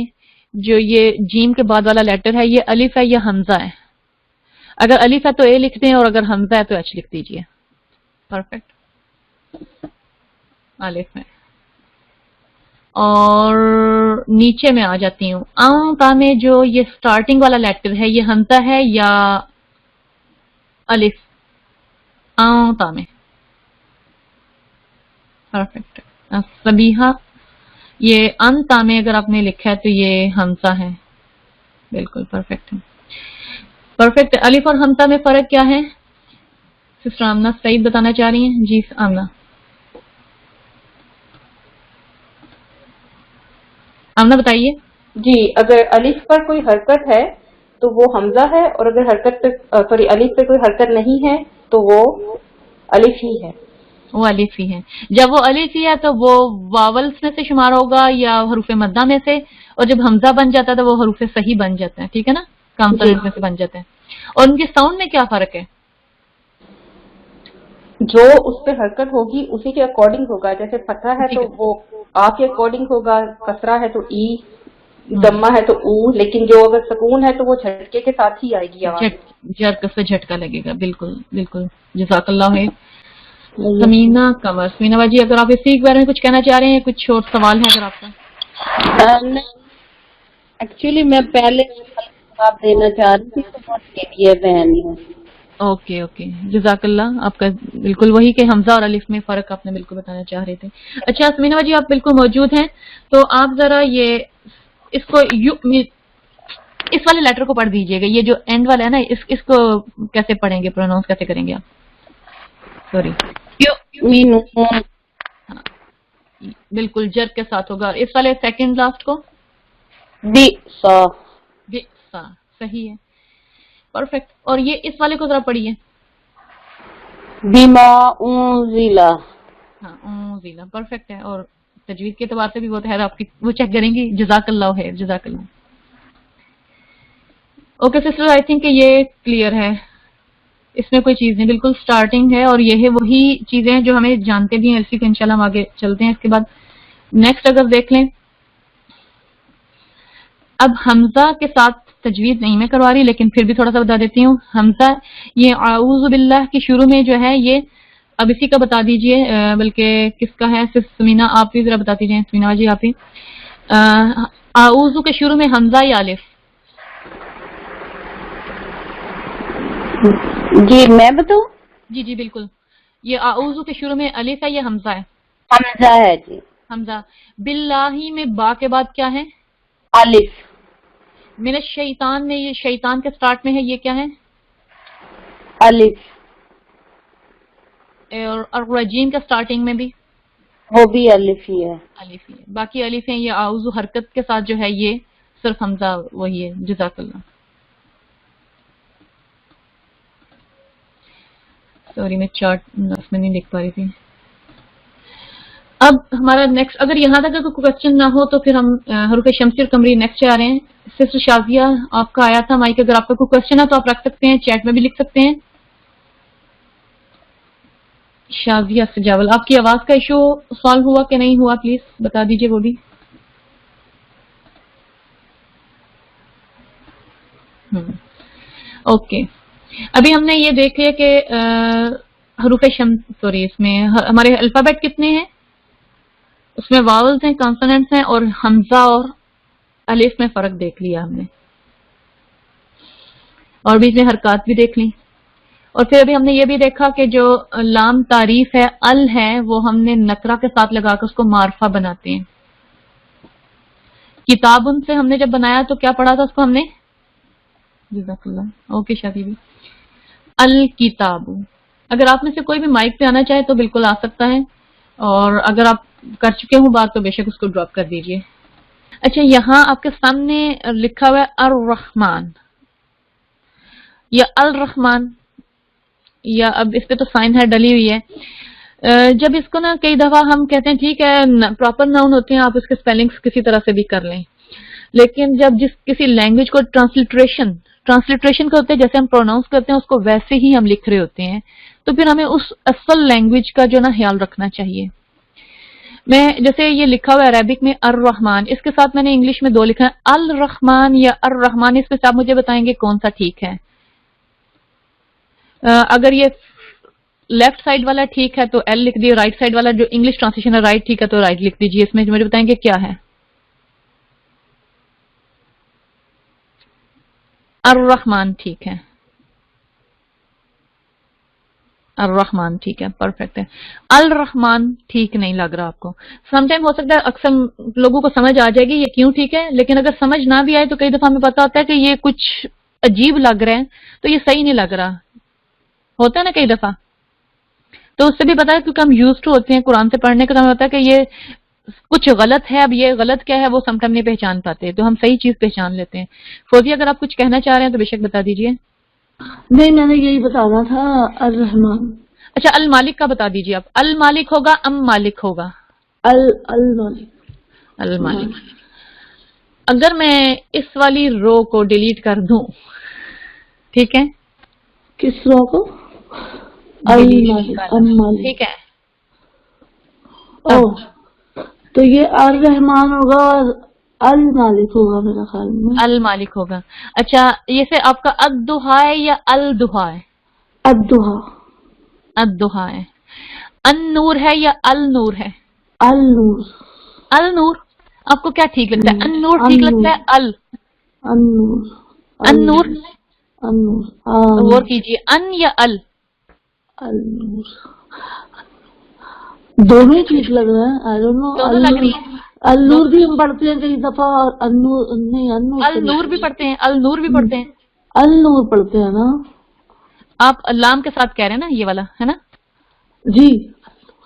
جو یہ جیم کے بعد والا لیٹر ہے یہ الف ہے یا حمزہ ہے. اگر الف ہے تو اے لکھ دیں, اور اگر حمزہ ہے تو ایچ لکھ دیجئے. پرفیکٹ. الف ہے. اور نیچے میں آ جاتی ہوں. تا میں جو یہ سٹارٹنگ والا لیٹر ہے یہ حمزہ ہے یا الف؟ تا میں پرفیکٹ. سبیحہ یہ تا میں اگر آپ نے لکھا ہے تو یہ حمزہ ہے. بالکل پرفیکٹ ہے. پرفیکٹ. الف اور حمزہ میں فرق کیا ہے؟ سسٹر آمنہ سعید بتانا چاہ رہی ہیں. جی آمنہ. آمنہ بتائیے. جی، اگر الف پر کوئی حرکت ہے تو وہ حمزہ ہے، اور اگر حرکت پہ الف پہ کوئی حرکت نہیں ہے تو وہ الف ہی ہے. وہ الف ہی ہے. جب وہ الف ہی ہے تو وہ واولس میں سے شمار ہوگا یا حروف مدہ میں سے، اور جب حمزہ بن جاتا ہے تو وہ حروف صحیح بن جاتا ہے. ٹھیک ہے نا، کانسوننٹ میں سے بن جاتے ہیں. اور ان کی ساؤنڈ میں کیا فرق ہے؟ جو اس پہ حرکت ہوگی اسی کے اکارڈنگ ہوگا. جیسے فتح ہے تو وہ آ کے اکارڈنگ ہوگا، کسرہ ہے تو ای، ضمہ ہے تو او، لیکن جو اگر سکون ہے تو وہ جھٹکے کے ساتھ ہی آئے گی آواز. جھٹکے سے جھٹکا لگے گا. بالکل بالکل. جزاک اللہ ہے. سمینہ قمر. سمینہ باجی اگر آپ اسی کے بارے میں کچھ کہنا چاہ رہے ہیں، کچھ اور سوال ہے اگر آپ کا؟ ایکچولی میں پہلے جواب دینا چاہ رہی تھی تو بہن ہے. Okay okay. جزاک اللہ. آپ کا بالکل وہی کہ حمزہ اور الف میں فرق آپ نے بالکل بتانا چاہ رہے تھے. اچھا سمینہ باجی آپ بالکل موجود ہیں تو آپ ذرا یہ اس کو اس والے لیٹر کو پڑھ دیجئے گا. یہ جو اینڈ والا ہے نا، اس کو کیسے پڑھیں گے، پروناؤنس کیسے کریں گے آپ؟ سوری. بالکل جر کے ساتھ ہوگا. اس والے سیکنڈ لاسٹ کو صحیح ہے. پرفیکٹ. اور یہ اس والے کو ذرا پڑھیے. بیما انزلہ. ہاں انزلہ پرفیکٹ ہے. اور تجوید کے اعتبار سے بھی بہت ہے آپ کی، وہ چیک کریں گی. جزاک اللہ خیر. جزاک اللہ. اوکے سسٹر آئی تھنک کہ یہ کلیئر ہے. اس میں کوئی چیز نہیں، بالکل سٹارٹنگ ہے. اور یہ ہے وہی چیزیں جو ہمیں جانتے بھی ہیں. اسی کے انشاءاللہ ہم آگے چلتے ہیں. اس کے بعد نیکسٹ اگر دیکھ لیں، اب حمزہ کے ساتھ تجوید نہیں میں کروا رہی، لیکن پھر بھی تھوڑا سا بتا دیتی ہوں. حمزہ یہ اعوذ باللہ کی شروع میں جو ہے یہ اب اسی کا بتا دیجئے، بلکہ کس کا ہے؟ سمینہ آپ بھی ذرا بتا دیجئے. سمینہ جی آپ ہی. اعوذ کے شروع میں حمزہ یا الف؟ جی میں بتاؤں؟ جی جی بالکل. یہ اعوذ کے شروع میں الف ہے یا حمزہ ہے؟ حمزہ ہے جی. حمزہ. باللہ میں با کے بعد کیا ہے؟ الف. من الشیطان میں یہ شیطان کے سٹارٹ میں ہے، یہ کیا ہے؟ الف. اور الرجیم کا سٹارٹنگ میں بھی وہ بھی الف ہی ہے. الف ہی ہے. باقی الف ہیں. یہ اعوذ حرکت کے ساتھ جو ہے یہ صرف حمزہ وہی ہے. جزاک اللہ. سوری میں چارٹ اس میں نہیں لکھ پا رہی تھی. اب ہمارا نیکسٹ، اگر یہاں تک کوئی کوشچن نہ ہو تو پھر ہم حروف شمسی اور قمری نیکسٹ آ رہے ہیں. سسٹر شازیہ آپ کا آیا تھا مائک، اگر آپ کا کوئی کوشچن ہے تو آپ رکھ سکتے ہیں، چیٹ میں بھی لکھ سکتے ہیں. شازیہ سجاول آپ کی آواز کا ایشو سالو ہوا کہ نہیں ہوا، پلیز بتا دیجئے وہ بھی. اوکے. ابھی ہم نے یہ دیکھ لیا کہ حروف اس میں ہمارے الفابیٹ کتنے ہیں، اس میں واولز ہیں، کانسوننٹس ہیں، اور حمزہ اور الف میں فرق دیکھ لیا ہم نے، اور بیچ میں حرکات بھی دیکھ لی. اور پھر ابھی ہم نے یہ بھی دیکھا کہ جو لام تعریف ہے، ال ہے، وہ ہم نے نکرہ کے ساتھ لگا کر اس کو معرفہ بناتے ہیں. کتابن سے ہم نے جب بنایا تو کیا پڑھا تھا اس کو ہم نے؟ جزاک اللہ. اوکے شادی بھی. الکتاب. اگر آپ میں سے کوئی بھی مائک پہ آنا چاہے تو بالکل آ سکتا ہے، اور اگر آپ کر چکے ہوں بات تو بے شک اس کو ڈراپ کر دیجئے. اچھا یہاں آپ کے سامنے لکھا ہوا ہے الرحمن یا الرحمن، یا اب اس پہ تو سائن ہے ڈلی ہوئی ہے. جب اس کو نا کئی دفعہ ہم کہتے ہیں ٹھیک ہے پراپر ناؤن ہوتے ہیں، آپ اس کے سپیلنگز کسی طرح سے بھی کر لیں، لیکن جب کسی لینگویج کو ٹرانسلیٹریشن کا ہوتا ہے، جیسے ہم پروناؤنس کرتے ہیں اس کو ویسے ہی ہم لکھ رہے ہوتے ہیں، تو پھر ہمیں اس اصل لینگویج کا جو نا خیال رکھنا چاہیے. میں جیسے یہ لکھا ہوا ہے عربک میں الرحمن، اس کے ساتھ میں نے انگلش میں دو لکھا ہے الرحمن یا الرحمن. اس میں سے آپ مجھے بتائیں گے کون سا ٹھیک ہے. اگر یہ लेफ्ट साइड वाला ठीक है तो एल लिख दिए, राइट साइड वाला जो इंग्लिश ट्रांसलेशन है राइट ठीक है तो राइट लिख दीजिए। इसमें मुझे बताएंगे क्या है। अर्रहमान ठीक है, अर्रहमान ठीक है, परफेक्ट है। अल रहमान ठीक नहीं लग रहा आपको। समटाइम हो सकता है अक्सर लोगों को समझ आ जाएगी ये क्यों ठीक है, लेकिन अगर समझ ना भी आए तो कई दफा हमें पता होता है कि ये कुछ अजीब लग रहा है तो ये सही नहीं लग रहा, होता है ना कई दफा। तो उससे भी पता है क्योंकि हम यूज टू होते हैं कुरान से पढ़ने का, तो हमें पता है कि ये कुछ गलत है, अब ये गलत क्या है वो समटाइम नहीं पहचान पाते, तो हम सही चीज पहचान लेते हैं। फौजी अगर आप कुछ कहना चाह रहे हैं तो बेशक बता दीजिए। नहीं, मैंने यही बताना था, अल रहमान। अच्छा, अल मालिक का बता दीजिए आप। अल मालिक होगा अम मालिक होगा? अल अल मालिक। अल मालिक। अगर मैं इस वाली रो को डिलीट कर दूं, ठीक है, किस रो को? अल मालिक, अल मालिक, ठीक है। ओ, तो ये अल रहमान होगा और अल मालिक होगा मेरा ख्याल में। अल मालिक होगा। अच्छा, ये से आपका अद-दुहा है या अल दुहा है? अद-दुहा। अद-दुहा है। अन नूर है या अल नूर है? अल नूर। अल नूर आपको क्या ठीक लगता है? अन नूर ठीक लगता है? अल अन-नूर। अन-नूर अन-नूर। गौर कीजिए, अन या अल? अल-नूर, दोनों ही ठीक लग रहा है। I don't know. दोनों लग रही है। अल-नूर भी हम पढ़ते हैं कई दफा और अन-नूर नहीं, अन-नूर अल नूर भी पढ़ते हैं, अल नूर भी पढ़ते हैं। अल-नूर पढ़ते हैं ना आप लाम के साथ कह रहे हैं ना, ये वाला है ना? जी।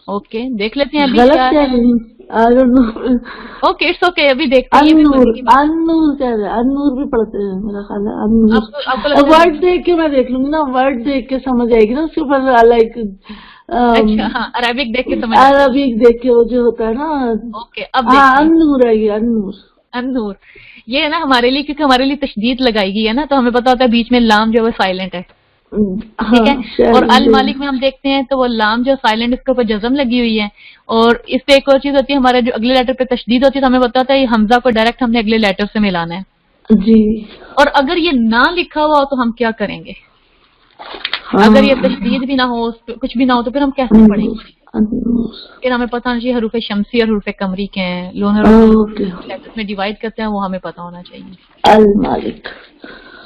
ओके, देख लेते हैं अभी गलत क्या क्या है। नहीं, I don't know. Okay, it's okay, अभी देखते हैं। ये भी अन-नूर, मजे की बात है। अन-नूर कह रहे हैं, अन-नूर भी पढ़ते हैं मेरा ख्याल है। अन-नूर आपको लगता है? वर्ड देख के मैं देख लूंगी ना, वर्ड देख के समझ आएगी ना उसके ऊपर, लाइक अच्छा, हाँ, अरेबिक देख के समझ आता है। अरबिक देख के वो जो होता है ना। ओके, अब हाँ, देखते हैं। अन-नूर है ये, अन-नूर। अन-नूर ये है ना हमारे लिए, क्योंकि हमारे लिए तशदीद लगाई गई है ना, तो हमें पता होता है बीच में लाम जो है साइलेंट है, ठीक है। और अल मालिक में हम देखते हैं तो वो लाम जो साइलेंट, इसके ऊपर जज़म लगी हुई है। और इस पे एक और चीज होती है, हमारे जो अगले लेटर पे तशदीद होती है तो हमें पता होता है ये हमजा को डायरेक्ट हमने अगले लेटर से मिलाना है। जी। और अगर ये ना लिखा हुआ हो तो हम क्या करेंगे? हाँ। अगर ये तशदीद भी ना हो, उस पे कुछ भी ना हो, तो फिर हम कैसे पढ़ेंगे? अन-नूर। फिर हमें पता होना चाहिए हरूफ शमसी और हरूफ कमरी के हैं, लोन ओके। लेटर्स में डिवाइड करते हैं, वो हमें पता होना चाहिए। अल मालिक।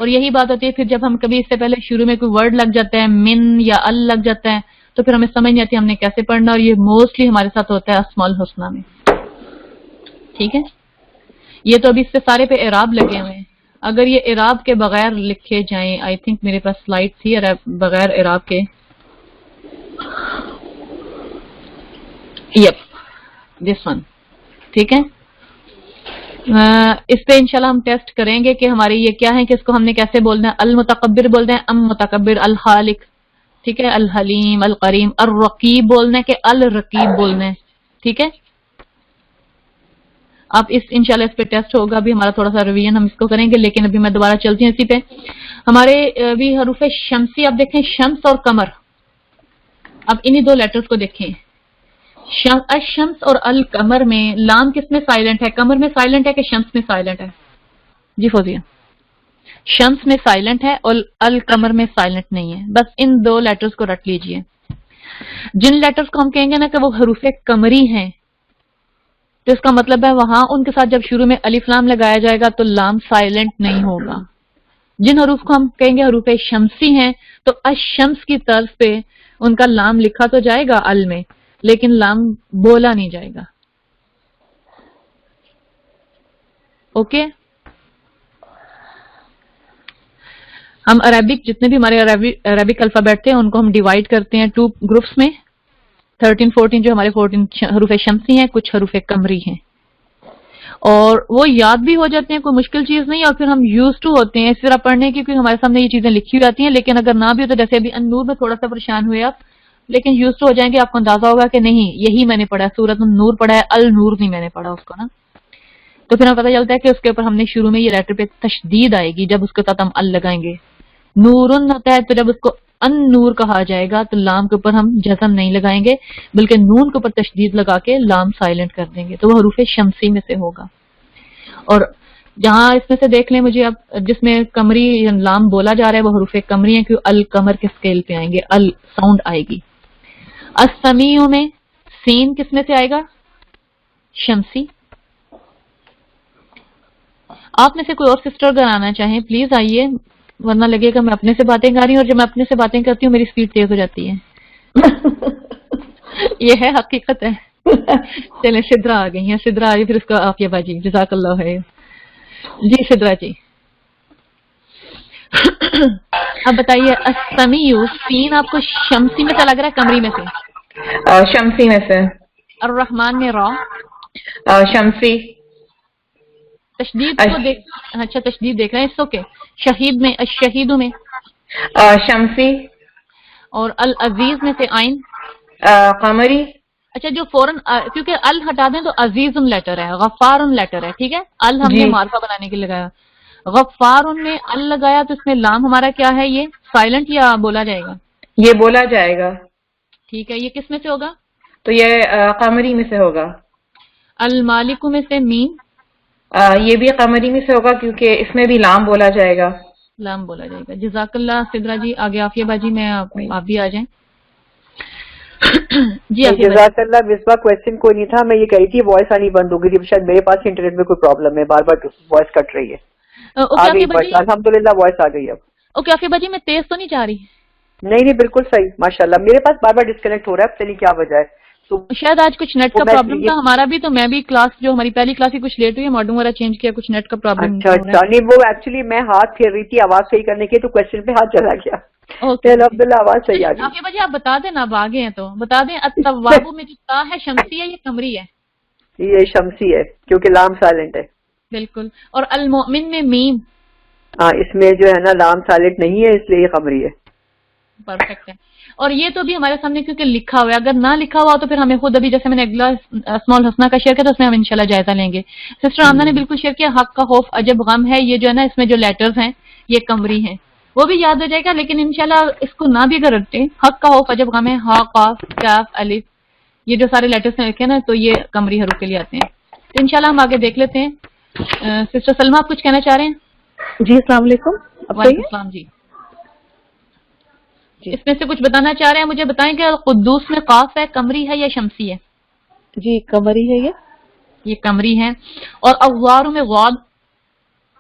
और यही बात होती है फिर जब हम कभी इससे पहले शुरू में कोई वर्ड लग जाता है, मिन या अल लग जाता है, तो फिर हमें समझ नहीं आती हमने कैसे पढ़ना। और ये मोस्टली हमारे साथ होता है अस्माउल हुस्ना में, ठीक है। ये तो अभी इससे सारे पे इराब लगे हुए हैं। अगर ये इराब के बगैर लिखे जाएं, आई थिंक मेरे पास स्लाइड थी बगैर इराब के, यप, दिस वन, ठीक है। इस पे इंशाल्लाह हम टेस्ट करेंगे कि हमारी ये क्या है कि इसको हमने कैसे बोलना है। अल मुतकब्बिर बोलते हैं, अम मुतकब्बिर, अल खालिक, ठीक है, अल हलीम, अल करीम, अर रकीब बोलना है कि अल रकीब बोलना है, ठीक है। आप इस इंशाल्लाह इस पे टेस्ट होगा, अभी हमारा थोड़ा सा रिवीजन हम इसको करेंगे, लेकिन अभी मैं दोबारा चलती हूँ इसी पे। हमारे अभी हरूफ शम्सी आप देखें, शम्स और कमर, अब इन्हीं दो लेटर्स को देखें। शम्स और अल कमर में लाम किस में साइलेंट है? कमर में साइलेंट है कि शम्स में साइलेंट है? जी फौजिया, शम्स में साइलेंट है और अल कमर में साइलेंट नहीं है। बस इन दो लेटर्स को रट लीजिए। जिन लेटर्स को हम कहेंगे ना कि वो हरूफ कमरी हैं, तो इसका मतलब है वहां उनके साथ जब शुरू में अलिफ लाम लगाया जाएगा तो लाम साइलेंट नहीं होगा। जिन हरूफ को हम कहेंगे हरूफ शम्सी हैं, तो अशम्स की तर्ज पे उनका लाम लिखा तो जाएगा अल में, लेकिन लाम बोला नहीं जाएगा। ओके, हम अरबिक, जितने भी हमारे अरबिक अल्फाबेट थे उनको हम डिवाइड करते हैं 2 ग्रुप्स में, 13-14 जो हमारे 14 हरूफ शम्सी हैं, कुछ हरूफ कमरी हैं, और वो याद भी हो जाते हैं, कोई मुश्किल चीज नहीं। और फिर हम यूज टू होते हैं इस तरह पढ़ने की, क्योंकि हमारे सामने ये चीजें लिखी हुई आती हैं। लेकिन अगर ना भी हो तो जैसे अभी अन-नूर में थोड़ा सा परेशान हुए आप, लेकिन यूज टू हो जाएंगे, आपको अंदाजा होगा कि नहीं यही मैंने पढ़ा है, सूरत नूर पढ़ा है, अल नूर नहीं मैंने पढ़ा उसको ना। तो फिर हमें पता चलता है कि उसके ऊपर हमने शुरू में ये लेटर पे तशदीद आएगी जब उसके साथ हम अल लगाएंगे। नूरुन होता है, तो जब उसको अन नूर कहा जाएगा तो लाम के ऊपर हम जज़म नहीं लगाएंगे, बल्कि नून के ऊपर तशदीद लगा के लाम साइलेंट कर देंगे, तो वो हरूफ शम्सी में से होगा। और जहां इसमें से देख लें मुझे, अब जिसमें कमरी लाम बोला जा रहा है वो हरूफ कमरी है, क्योंकि अल कमर के स्केल पे आएंगे, अल साउंड आएगी, अस्समीउ में सीन किस में से आएगा? शमसी। आप में से कोई और सिस्टर अगर आना चाहें प्लीज आइए, वरना लगेगा मैं अपने से बातें कर रही हूँ, और जब मैं अपने से बातें करती हूँ मेरी स्पीड तेज हो जाती है। ये है हकीकत है। चलें, सिद्रा आ गई हैं, सिद्रा आ गई, फिर उसका आफिया बाजी। जज़ाकल्लाह है जी सिद्रा जी। अब बताइए, अस्समीउ सीन आपको शमसी में से लग रहा है कमरी में से? शमसी में से। और रहमान में रा? शमसी। तशदीद को देख, अच्छा तशदीद देख रहे हैं, इसको के शहीद में, शहीदों में शमसी। और अल अजीज में से आइन? कमरी। अच्छा, जो फौरन क्योंकि अल हटा दें तो अजीजुन लेटर है, गफ्फारुन लेटर है, ठीक है। अल हमने मार्फा बनाने के लिए लगाया, गफ्फारुन में अल लगाया, तो इसमें लाम हमारा क्या है? ये साइलेंट या बोला जाएगा? ये बोला जाएगा। ठीक है, ये किस में से होगा? तो ये कमरी में से होगा। अल मालिकु में से मीम? ये भी कमरी में से होगा क्योंकि इसमें भी लाम बोला जाएगा। लाम बोला जाएगा। जज़ाकल्लाह सिद्रा जी। आगे आफिया बाजी में आप भी आ जाएं। जी जज़ाकल्लाह। मिसबा क्वेश्चन कोई नहीं था, मैं ये कह रही थी वॉइस आनी बंद हो गई थी, शायद मेरे पास इंटरनेट में कोई प्रॉब्लम है, बार बार वॉइस कट रही है। आ गई वॉइस, अल्हम्दुलिल्लाह वॉइस आ गई अब। ओके आफिया बाजी, मैं तेज तो नहीं जा रही? नहीं नहीं बिल्कुल सही माशाल्लाह। मेरे पास बार बार डिस्कनेक्ट हो रहा है, पता नहीं क्या वजह है। तो शायद आज कुछ नेट का प्रॉब्लम था हमारा भी, तो मैं भी क्लास जो हमारी पहली क्लास ही कुछ लेट हुई है, मॉड्यूल वगैरह चेंज किया, कुछ नेट का प्रॉब्लम। अच्छा नहीं, वो एक्चुअली मैं हाथ फेर रही थी आवाज सही करने के, तो क्वेश्चन पे हाथ चला गया। अल्हम्दुलिल्लाह आवाज सही आ गई। आफिया बाजी आप बता देना, अब आगे हैं तो बता दें। अत्तवाबु में जो ता है शमसी है या कमरी है? ये शमसी है क्योंकि लाम साइलेंट है। बिल्कुल। और अल मोमिन में मीम? हाँ, इसमें जो है ना लाम साइलेंट नहीं है, इसलिए ये कमरी है। परफेक्ट है। और ये तो भी हमारे सामने क्योंकि लिखा हुआ है, अगर ना लिखा हुआ तो फिर हमें खुद अभी, जैसे मैंने अगला स्मॉल हसना का शेयर किया, तो उसमें हम इंशाल्लाह जायजा लेंगे। सिस्टर आमना ने बिल्कुल शेयर किया, हक का खौफ अजब गम है, ये जो है ना इसमें जो लेटर्स हैं ये कमरी हैं, वो भी याद हो जाएगा। लेकिन इंशाल्लाह इसको ना भी अगर रखते, हक का खौफ अजब गम है, हा काफ काफ अलिफ, ये जो सारे लेटर्स हैं लिखे ना, तो ये कमरी हरूफ के लिए आते हैं। तो इंशाल्लाह हम आगे देख लेते हैं। सिस्टर सलमा आप कुछ कहना चाह रहे हैं? जी अस्सलाम वालेकुम। वालेकुम जी। इसमें से कुछ बताना चाह रहे हैं, मुझे बताएं कि कुद्दूस में काफ है, कमरी है या शमसी है? जी कमरी है ये कमरी है। और अव्वार में गौद?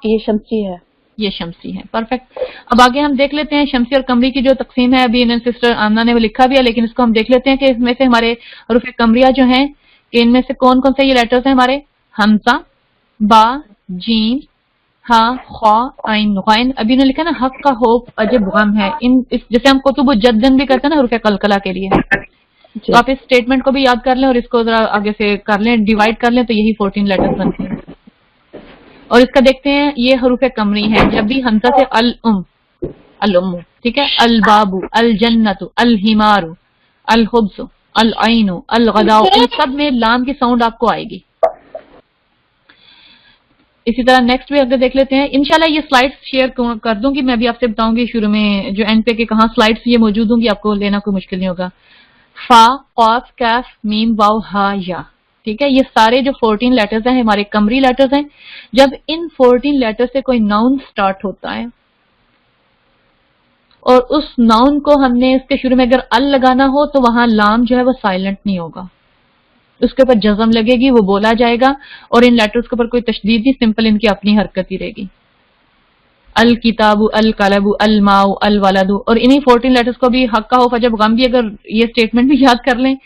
ये शमसी है। ये शमसी है। परफेक्ट। अब आगे हम देख लेते हैं शमसी और कमरी की जो तकसीम है। अभी इन्हें सिस्टर आमना ने वो लिखा भी है, लेकिन इसको हम देख लेते हैं कि इसमें से हमारे हरूफ कमरिया जो हैं, कि इनमें से कौन कौन से ये लेटर्स हैं हमारे? हमजा, बा, जीम, हा, खा, आइन, गैन। अभी ने लिखा ना हक का होप अजब गम है। जैसे हम कुतुब जद्दन भी करते हैं ना हरूफ कलकला के लिए, तो आप इस स्टेटमेंट को भी याद कर लें और इसको जरा आगे से कर लें, डिवाइड कर लें, तो यही 14 लेटर्स बनते हैं। और इसका देखते हैं, ये हरूफ कमरी है। जब भी हमजा से अल उम्मु, ठीक है, अल बाबू, अल जन्नतु, अल हिमारू, अल खुब्सु, अल आइनु, अल गदाउ, इन सब में लाम की साउंड आपको आएगी। इसी तरह नेक्स्ट भी अगर देख लेते हैं, इंशाल्लाह ये स्लाइड्स शेयर कर दूंगी, मैं भी आपसे बताऊंगी शुरू में जो एंड पे कि कहाँ स्लाइड्स ये मौजूद होंगी, आपको लेना कोई मुश्किल नहीं होगा। फा, कॉफ, कैफ, मीम, वाव, हा, या, ठीक है, ये सारे जो 14 लेटर्स हैं हमारे कमरी लेटर्स हैं। जब इन 14 लेटर से कोई नाउन स्टार्ट होता है और उस नाउन को हमने इसके शुरू में अगर अल लगाना हो, तो वहां लाम जो है वो साइलेंट नहीं होगा, उसके ऊपर जज़म लगेगी, वो बोला जाएगा। और इन लेटर्स के ऊपर कोई तशदीद नहीं, सिंपल इनकी अपनी हरकत ही रहेगी। अल किताबु, अल कलबु, अल माउ, अल वलदु। और इन्हीं 14 लेटर्स को भी हक का खौफ अजब गम भी, अगर ये स्टेटमेंट भी याद कर लें,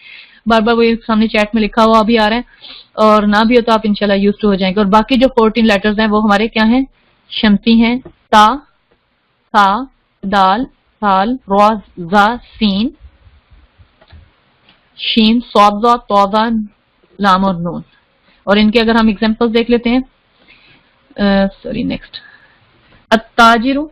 बार बार वो सामने चैट में लिखा हुआ भी आ रहा है, और ना भी हो तो आप इंशाल्लाह यूज्ड हो जाएंगे। और बाकी जो 14 लेटर्स हैं वो हमारे क्या हैं? शमसी हैं। ता, सा, दाल, साल, रा, जा, सीन, शीन, सौदा, तौदा, लाम और नून। और इनके अगर हम एग्जांपल्स देख लेते हैं, सॉरी नेक्स्ट, अत्ताजिरु,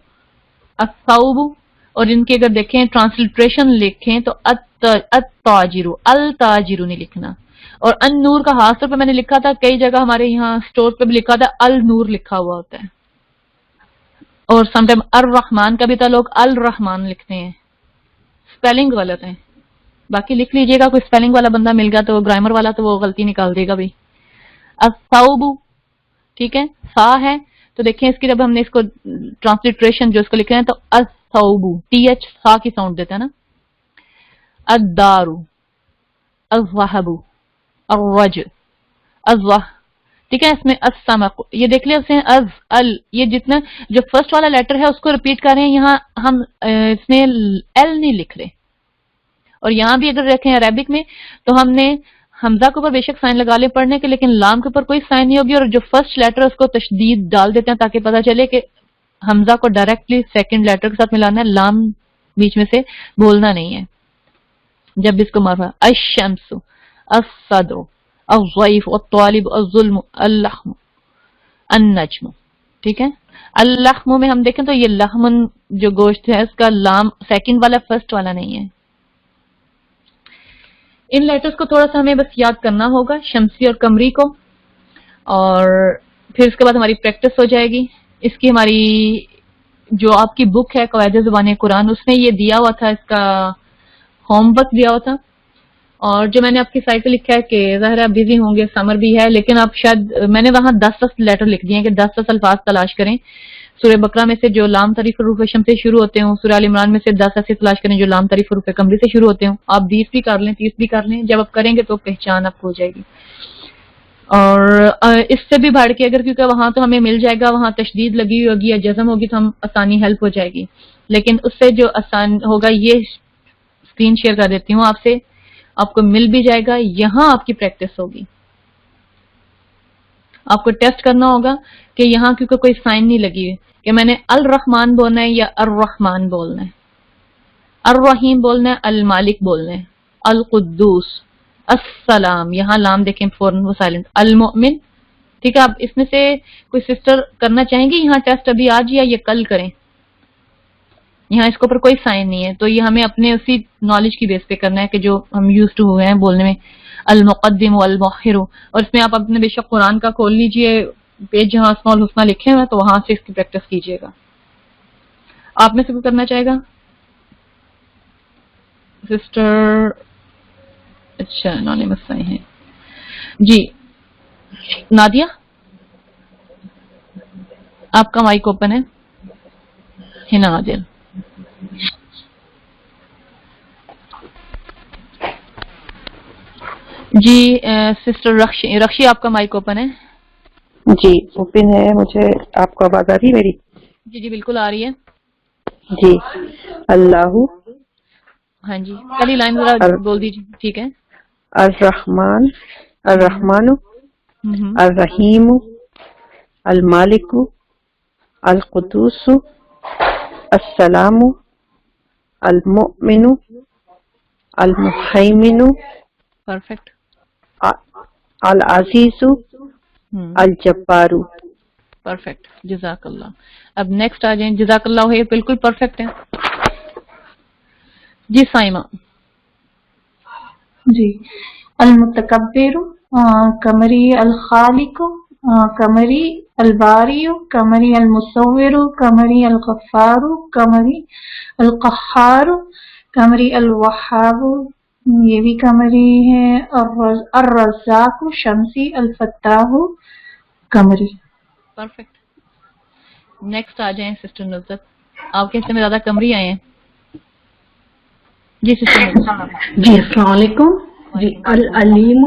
अस्सौबु। और इनके अगर देखें ट्रांसलिट्रेशन लिखें तो अत्ताजिरु, अल ताजिरु नहीं लिखना। और अन नूर का खास तौर पर मैंने लिखा था, कई जगह हमारे यहाँ स्टोर पे भी लिखा था अल नूर लिखा हुआ होता है। और समटाइम अर रहमान का भी था, लोग अल रहमान लिखते हैं, स्पेलिंग गलत है। बाकी लिख लीजिएगा, कोई स्पेलिंग वाला बंदा मिल गया तो ग्रामर वाला, तो वो गलती निकाल देगा भाई। अस्सौबु, ठीक है, सा है, तो देखें इसकी जब हमने इसको ट्रांसलिट्रेशन जो इसको लिख रहे हैं, तो अस्सौबु, टीएच सा की साउंड देते हैं ना। अद्दारू, الذهب الرج الظه، ٹھیک ہے. اس میں السمق یہ دیکھ لیں اسے از ال، یہ جتنا جو فرسٹ والا لیٹر ہے اس کو ریپیٹ کر رہے ہیں. یہاں ہم اس میں ایل نہیں لکھ رہے. اور یہاں بھی اگر رکھیں عربک میں تو ہم نے حمزہ کے اوپر بے شک سائن لگا لے پڑھنے کے، لیکن لام کے اوپر کوئی سائن نہیں ہوگی. اور جو فرسٹ لیٹر ہے اس کو تشدید ڈال دیتے ہیں تاکہ پتہ چلے کہ حمزہ کو ڈائریکٹلی سیکنڈ لیٹر کے ساتھ ملانا ہے، لام بیچ میں سے بولنا نہیں ہے جب اس کو مرفوع. الشمس الصدر الضعیف الطالب الظلم اللحم النجم، ٹھیک ہے. اللحم میں ہم دیکھیں تو یہ لحمن جو گوشت ہے اس کا لام سیکنڈ والا فرسٹ والا نہیں ہے. ان لیٹرز کو تھوڑا سا ہمیں بس یاد کرنا ہوگا، شمسی اور قمری کو، اور پھر اس کے بعد ہماری پریکٹس ہو جائے گی. اس کی ہماری جو آپ کی بک ہے قواعد زبان قرآن، اس میں یہ دیا ہوا تھا، اس کا ہوم ورک دیا ہوا تھا. اور جو میں نے آپ کی سائٹ پہ لکھا ہے کہ ظاہر ہے آپ بزی ہوں گے، سمر بھی ہے، لیکن آپ شاید میں نے وہاں 10 لیٹر لکھ دیے ہیں کہ 10 الفاظ تلاش کریں. سورہ بقرہ میں سے جو لام تعریف حروف شم سے شروع ہوتے ہوں، سورہ آل عمران میں سے 10 ایسے تلاش کریں جو لام تعریف حروف قمری سے شروع ہوتے ہوں. آپ 20 بھی کر لیں، 30 بھی کر لیں. جب آپ کریں گے تو پہچان آپ کو ہو جائے گی. اور اس سے بھی بڑھ کے اگر کیونکہ وہاں تو ہمیں مل جائے گا، وہاں تشدید لگی ہوگی یا جزم ہوگی تو ہم آسانی ہیلپ ہو جائے گی. لیکن اس سے جو آسان ہوگا یہ اسکرین شیئر کر دیتی ہوں آپ سے، آپ کو مل بھی جائے گا. یہاں آپ کی پریکٹس ہوگی. آپ کو ٹیسٹ کرنا ہوگا کہ یہاں کیونکہ کوئی سائن نہیں لگی ہوئی کہ میں نے الرحمن بولنا ہے یا الرحمن بولنا ہے، الرحیم بولنا ہے، المالک بولنا ہے، القدوس، السلام. یہاں لام دیکھیں فوراً وہ سائلنٹ. المؤمن، ٹھیک ہے. آپ اس میں سے کوئی سسٹر کرنا چاہیں گی یہاں ٹیسٹ ابھی آج یا یہ کل کریں؟ یہاں اس کے اوپر کوئی سائن نہیں ہے تو یہ ہمیں اپنے اسی نالج کی بیس پہ کرنا ہے کہ جو ہم یوز ٹو ہوئے ہیں بولنے میں. المقدم والمؤخر، اور اس میں آپ اپنے بے شک قرآن کا کھول لیجئے پیج جہاں اسماء الحسنی لکھے ہوئے ہیں تو وہاں سے اس کی پریکٹس کیجئے گا. آپ میں سے کوئی کرنا چاہے گا؟ سسٹر اچھا انونیمس آئے ہیں جی. نادیہ آپ کا مائک اوپن ہے. ہنا عادل. جی سسٹر رخشی آپ کا مائک اوپن ہے. جی اوپن ہے. مجھے آپ کو آواز آ رہی ہے میری؟ جی جی بالکل آ رہی ہے. جی. اللہ، ہاں جی پہلی لائن ذرا بول دیجیے. ٹھیک ہے. الرحمن، الرحمن، الرحیم، المالک، القدوس، السلام، المؤمن، المحیمن، پرفیکٹ، العزیز، الجبار. پرفیکٹ. جزاک اللہ. اب نیکسٹ آ جائیں. جزاک اللہ ہے بالکل پرفیکٹ ہے. جی سائمہ. جی. المتکبر، قمری، الخالق، قمری، الباری، قمری، المصور، قمری، الغفار، قمری، القہار، قمری، الوہاب، یہ بھی قمری ہے. الرزاق، شمسی، الفتاح، قمری. پرفیکٹ. نیکسٹ آ جائیں سسٹر نصرت. آپ کے حصے میں زیادہ قمری آئے ہیں. جی سسٹر نصرت. جی السلام علیکم. جی العلیم،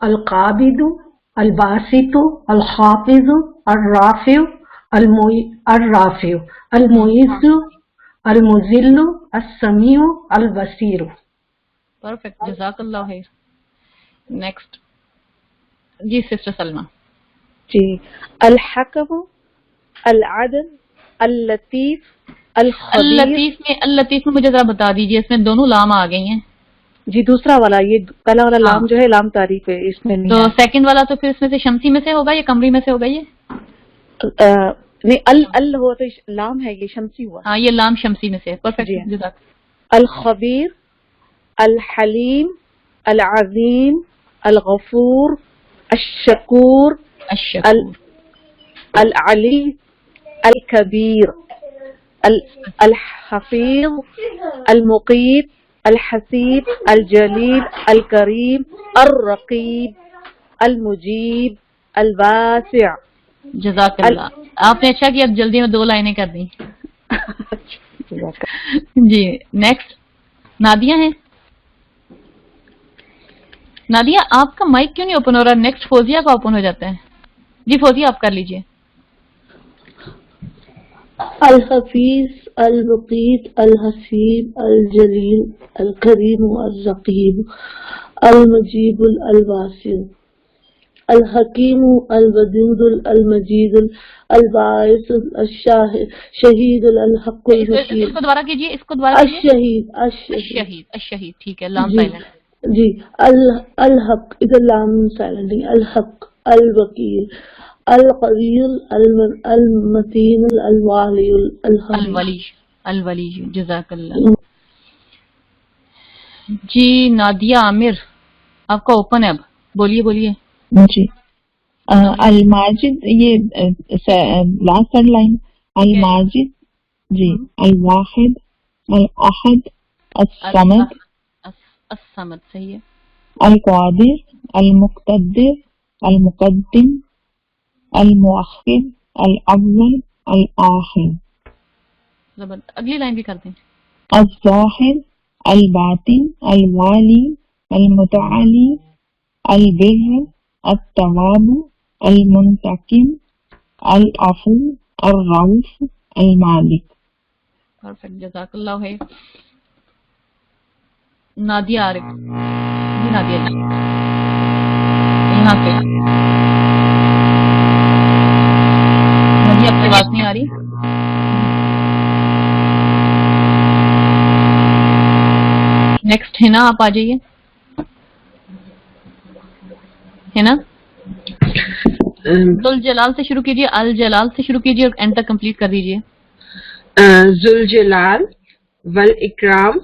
القابض، الباسط، الحافظ، الرافع، الرافع، المعز، المذل، السمیع، البصیر. پرفیکٹ. جزاک اللہ خیر. نیکسٹ جی سسٹر سلمہ. جی. الحکم، العدل، اللطیف، الخبیر. اللطیف میں مجھے ذرا بتا دیجیے، اس میں دونوں لام آ گئی ہیں. جی دوسرا والا، یہ پہلا والا لام جو ہے لام تعریف ہے، اس میں تو سیکنڈ والا تو پھر اس میں سے شمسی میں سے ہوگا یا قمری میں سے ہوگا؟ یہ نہیں، ال ہوا تو لام ہے، یہ شمسی ہوا. ہاں یہ لام شمسی میں سے. پرفیکٹ. جزاک. الخبیر، الحلیم، العظیم، الغفور، الشکور، العلی، الکبیر، الحفیظ، المقیت، الحسیب، الجلیل، الکریم، الرقیب، المجیب، الواسع. جزاک اللہ. آپ نے اچھا کیا جلدی میں 2 لائنیں کر دیں. جی نیکسٹ نادیہ ہیں. नादिया आपका माइक क्यों नहीं ओपन हो रहा? नेक्स्ट फौजिया का ओपन हो जाता है। जी फौजिया आप कर लीजिए। अल हफीज अल वकीद अल हसीब अल जलील अल करीम अल रकीब अल मजीद अल वासी अल हकीम अल वदूद अल मजीद अल बाइस अल शहीद अल हक अल हकीम। इसको दोबारा कीजिए, इसको दोबारा कीजिए। अशहीद ठीक है, लाम साइलेंट जी। अल हक, इधर लाम साइलेंट नहीं, अल हक अल वकील अल कवील अल मतीन अल वाली अल वली जज़ाकल्लाह। जी नादिया आमिर आपका ओपन है, अब बोलिए। जी अल माजिद, ये लास्ट लाइन अल माजिद जी, अल वाहिद अल अहद अस्समद सही है, अल कादिर अल मुक्तदिर अल मुकद्दिम अल मुअख्खिर अल अव्वल अल आखिर। अगली लाइन भी कर दें। अल ज़ाहिर अल बातिन अल वाली अल मुतआली अल बिर्र अल तवाबु अल मुंतकिम अल अफू अल रऊफ अल मालिक। परफेक्ट, जज़ाकल्लाह है। नादिया आरिफ जी, नादिया जी यहाँ पे नादिया आपकी आवाज नहीं आ रही। नेक्स्ट है ना, आप आ जाइए। है ना, जुल जलाल से शुरू कीजिए, अल जलाल से शुरू कीजिए और एंड तक कंप्लीट कर दीजिए। जुल जलाल वल इकराम,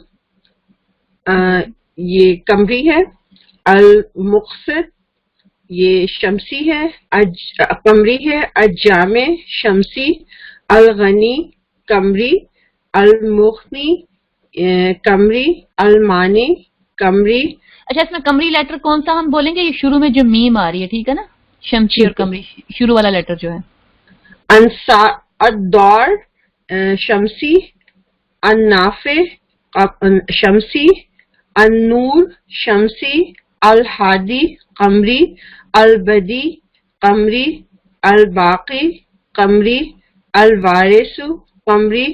ये कमरी है। अल मुक़सिद ये शमसी है, कमरी है। अजामे शमसी, अल गनी कमरी, अल मुग़नी कमरी, अल मानी कमरी। अच्छा, इसमें कमरी लेटर कौन सा हम बोलेंगे? ये शुरू में जो मीम आ रही है, ठीक है ना, शमसी और कमरी शुरू वाला लेटर जो है। अद्दौर शमसी, अन्नाफे शमसी, अन्नूर शमसी, अल हादी कमरी, अल बदी कमरी, अल बाकी कमरी, अल वारिसु कमरी,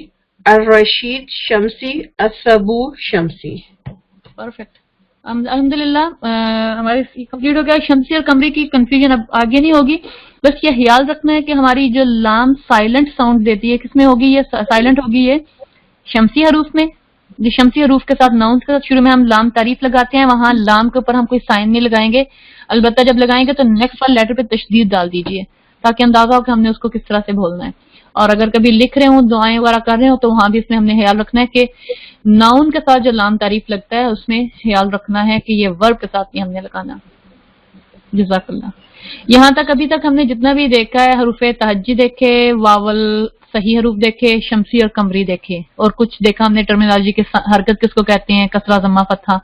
अल रशीद शमसी, असबूर शमसी। परफेक्ट, अल्हम्दुलिल्लाह हमारे कंप्लीट हो गया। शमसी और कमरी की कंफ्यूजन अब आगे नहीं होगी। बस ये ख्याल रखना है कि हमारी जो लाम साइलेंट साउंड देती है, किसमें होगी? ये साइलेंट होगी ये शमसी हरूफ में। जो शमसी हरूफ के साथ नाउन के साथ शुरू में हम लाम तारीफ लगाते हैं, वहां लाम के ऊपर हम कोई साइन नहीं लगाएंगे। अलबत्ता जब लगाएंगे तो नेक्स्ट वाले लेटर पे तशदीद डाल दीजिए, ताकि अंदाजा हो कि हमने उसको किस तरह से बोलना है। और अगर कभी लिख रहे हो, दुआएं वगैरह कर रहे हो, तो वहां भी इसमें हमने ख्याल रखना है कि नाउन के साथ जो लाम तारीफ लगता है उसमें ख्याल रखना है कि ये वर्ब के साथ नहीं हमने लगाना। जज़ाकल्लाह। यहाँ तक अभी तक हमने जितना भी देखा है, हरूफे तहज्जी देखे, वावल सही हरूफ देखे, शमसी और कमरी देखे, और कुछ देखा हमने टर्मिनोलॉजी के हरकत किसको कहते हैं, कसरा जम्मा फतहा,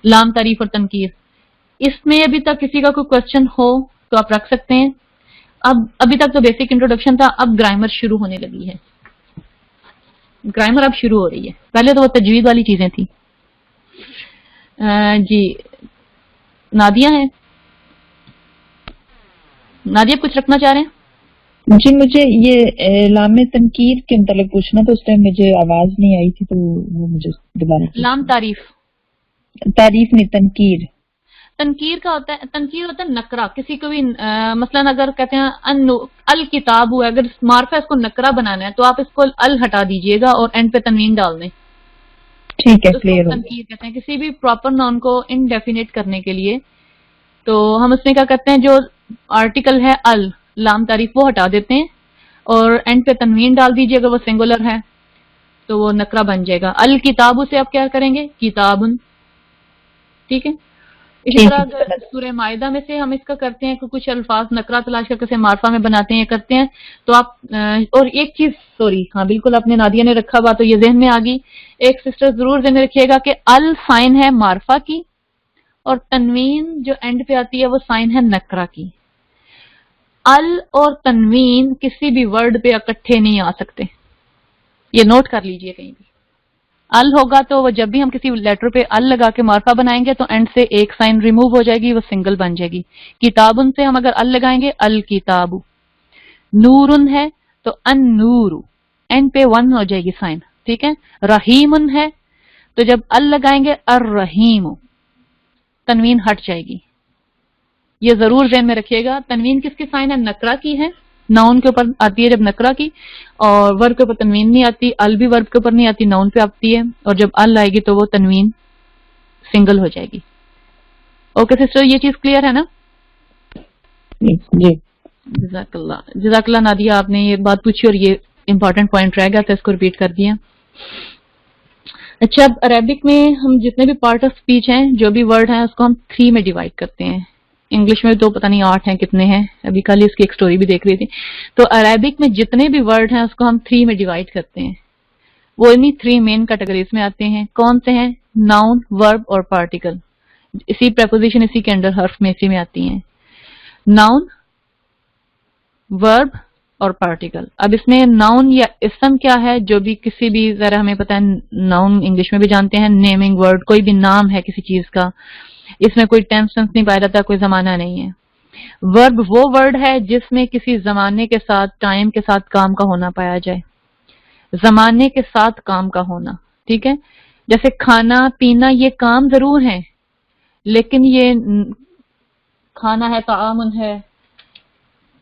लाम तारीफ और तनकीर। इसमें अभी तक किसी का कोई क्वेश्चन हो तो आप रख सकते हैं। अब अभी तक तो बेसिक इंट्रोडक्शन था, अब ग्रामर शुरू होने लगी है। ग्रामर अब शुरू हो रही है, पहले तो वो तजवीज वाली चीजें थी। जी नादिया है, नादिया कुछ रखना चाह रहे हैं? जी मुझे ये लाम तनकीर के मतलब पूछना था, उस टाइम मुझे आवाज नहीं आई थी, तो वो मुझे दोबारा। लाम तारीफ नहीं, तनकीर। तनकीर का होता है, तनकीर होता है नकरा। किसी को भी मसलन अगर कहते हैं अल किताब हुआ, अगर मार्फा इसको नकरा बनाना है तो आप इसको अल हटा दीजिएगा और एंड पे तनवीन डाल दें, ठीक है, क्लियर हो। तनकीर कहते हैं किसी भी प्रॉपर नाउन को इनडेफिनेट करने के लिए। तो हम उसमें क्या करते हैं, जो आर्टिकल है अल लाम तारीफ वो हटा देते हैं और एंड पे तनवीन डाल दीजिए, अगर वो सिंगुलर है तो वो नकरा बन जाएगा। अल किताबु से आप क्या करेंगे, किताबुन, ठीक है। इसी तरह सूरह माइदा में से हम इसका करते हैं कि कुछ अल्फाज नकरा तलाश करके से मार्फा में बनाते हैं, करते हैं। तो आप और एक चीज, सॉरी, हाँ बिल्कुल आपने नादिया ने रखा हुआ तो ये जहन में आ गई। एक सिस्टर जरूर जहन में रखिएगा कि अल साइन है मार्फा की और तनवीन जो एंड पे आती है वो साइन है नकरा की। अल और तनवीन किसी भी वर्ड पे इकट्ठे नहीं आ सकते, ये नोट कर लीजिए कहीं भी। अल होगा तो वो जब भी हम किसी लेटर पे अल लगा के मार्फा बनाएंगे तो एंड से एक साइन रिमूव हो जाएगी, वो सिंगल बन जाएगी। किताबुन से हम अगर अल लगाएंगे अल किताबु। नूरुन है तो अन नूरु, एंड पे वन हो जाएगी साइन, ठीक है। रहीमुन है तो जब अल लगाएंगे अर रहीमु, तनवीन हट जाएगी। ये जरूर ज़हन में रखिएगा। तनवीन किसकी साइन है? नकरा की है। नाउन के ऊपर आती है जब नकरा की, और वर्ब के ऊपर तनवीन नहीं आती। अल भी वर्ब के ऊपर नहीं आती, नाउन पे आती है, और जब अल आएगी तो वो तनवीन सिंगल हो जाएगी। ओके सिस्टर, ये चीज क्लियर है ना? जी। जज़ाकल्लाह नादिया, आपने ये बात पूछी और ये इंपॉर्टेंट पॉइंट रह गया था, इसको रिपीट कर दिया। अच्छा, अब अरेबिक में हम जितने भी पार्ट ऑफ स्पीच हैं, जो भी वर्ड हैं, उसको हम 3 में डिवाइड करते हैं। इंग्लिश में तो पता नहीं 8 हैं कितने हैं, अभी कल इसकी एक स्टोरी भी देख रही थी। तो अरेबिक में जितने भी वर्ड हैं उसको हम 3 में डिवाइड करते हैं। वो इन्हीं 3 मेन कैटेगरीज में आते हैं। कौन से हैं? नाउन, वर्ब और पार्टिकल। इसी प्रेपोजिशन इसी के अंडर हर्फ में इसी में आती हैं। नाउन, वर्ब और पार्टिकल। अब इसमें नाउन या इसम क्या है, जो भी किसी भी, जरा हमें पता है नाउन इंग्लिश में भी जानते हैं, नेमिंग वर्ड, कोई भी नाम है किसी चीज का, इसमें कोई टेंस नहीं पाया जाता, कोई जमाना नहीं है। वर्ब वो वर्ड है जिसमें किसी जमाने के साथ, टाइम के साथ काम का होना पाया जाए। जमाने के साथ काम का होना, ठीक है। जैसे खाना पीना, ये काम जरूर है, लेकिन ये खाना है, तामुन है,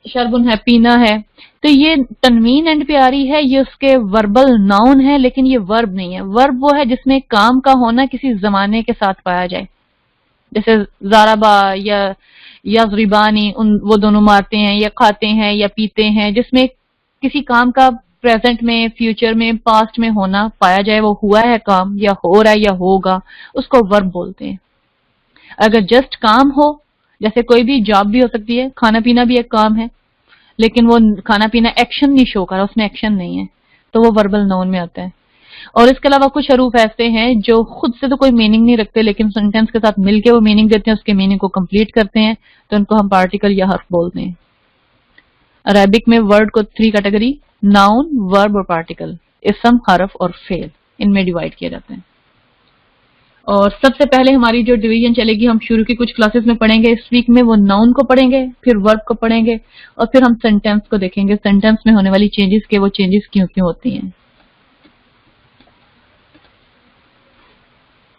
शरबुन है, पीना है, तो ये तनवीन एंड पे आ रही है, ये उसके वर्बल नाउन है, लेकिन ये वर्ब नहीं है। वर्ब वो है जिसमें काम का होना किसी जमाने के साथ पाया जाए। जैसे ज़ाराबा या ज़रिबानी, वो दोनों मारते हैं या खाते हैं या पीते हैं, जिसमें किसी काम का प्रेजेंट में, फ्यूचर में, पास्ट में होना पाया जाए, वो हुआ है काम या हो रहा है या होगा, उसको वर्ब बोलते हैं। अगर जस्ट काम हो, जैसे कोई भी जॉब भी हो सकती है, खाना पीना भी एक काम है, लेकिन वो खाना पीना एक्शन नहीं शो कर रहा, उसमें एक्शन नहीं है, तो वो वर्बल नाउन में आता है। और इसके अलावा कुछ हरूफ ऐसे हैं जो खुद से तो कोई मीनिंग नहीं रखते, लेकिन सेंटेंस के साथ मिलके वो मीनिंग देते हैं, उसके मीनिंग को कंप्लीट करते हैं, तो उनको हम पार्टिकल या हर्फ बोलते हैं। अरेबिक में वर्ड को 3 कैटेगरी, नाउन, वर्ब और पार्टिकल, इसम, हरफ और फेल, इनमें डिवाइड किया जाता है। और सबसे पहले हमारी जो डिवीजन चलेगी, हम शुरू की कुछ क्लासेस में पढ़ेंगे इस वीक में, वो नाउन को पढ़ेंगे, फिर वर्ब को पढ़ेंगे, और फिर हम सेंटेंस को देखेंगे, सेंटेंस में होने वाली चेंजेस के वो चेंजेस क्यों क्यों होती हैं।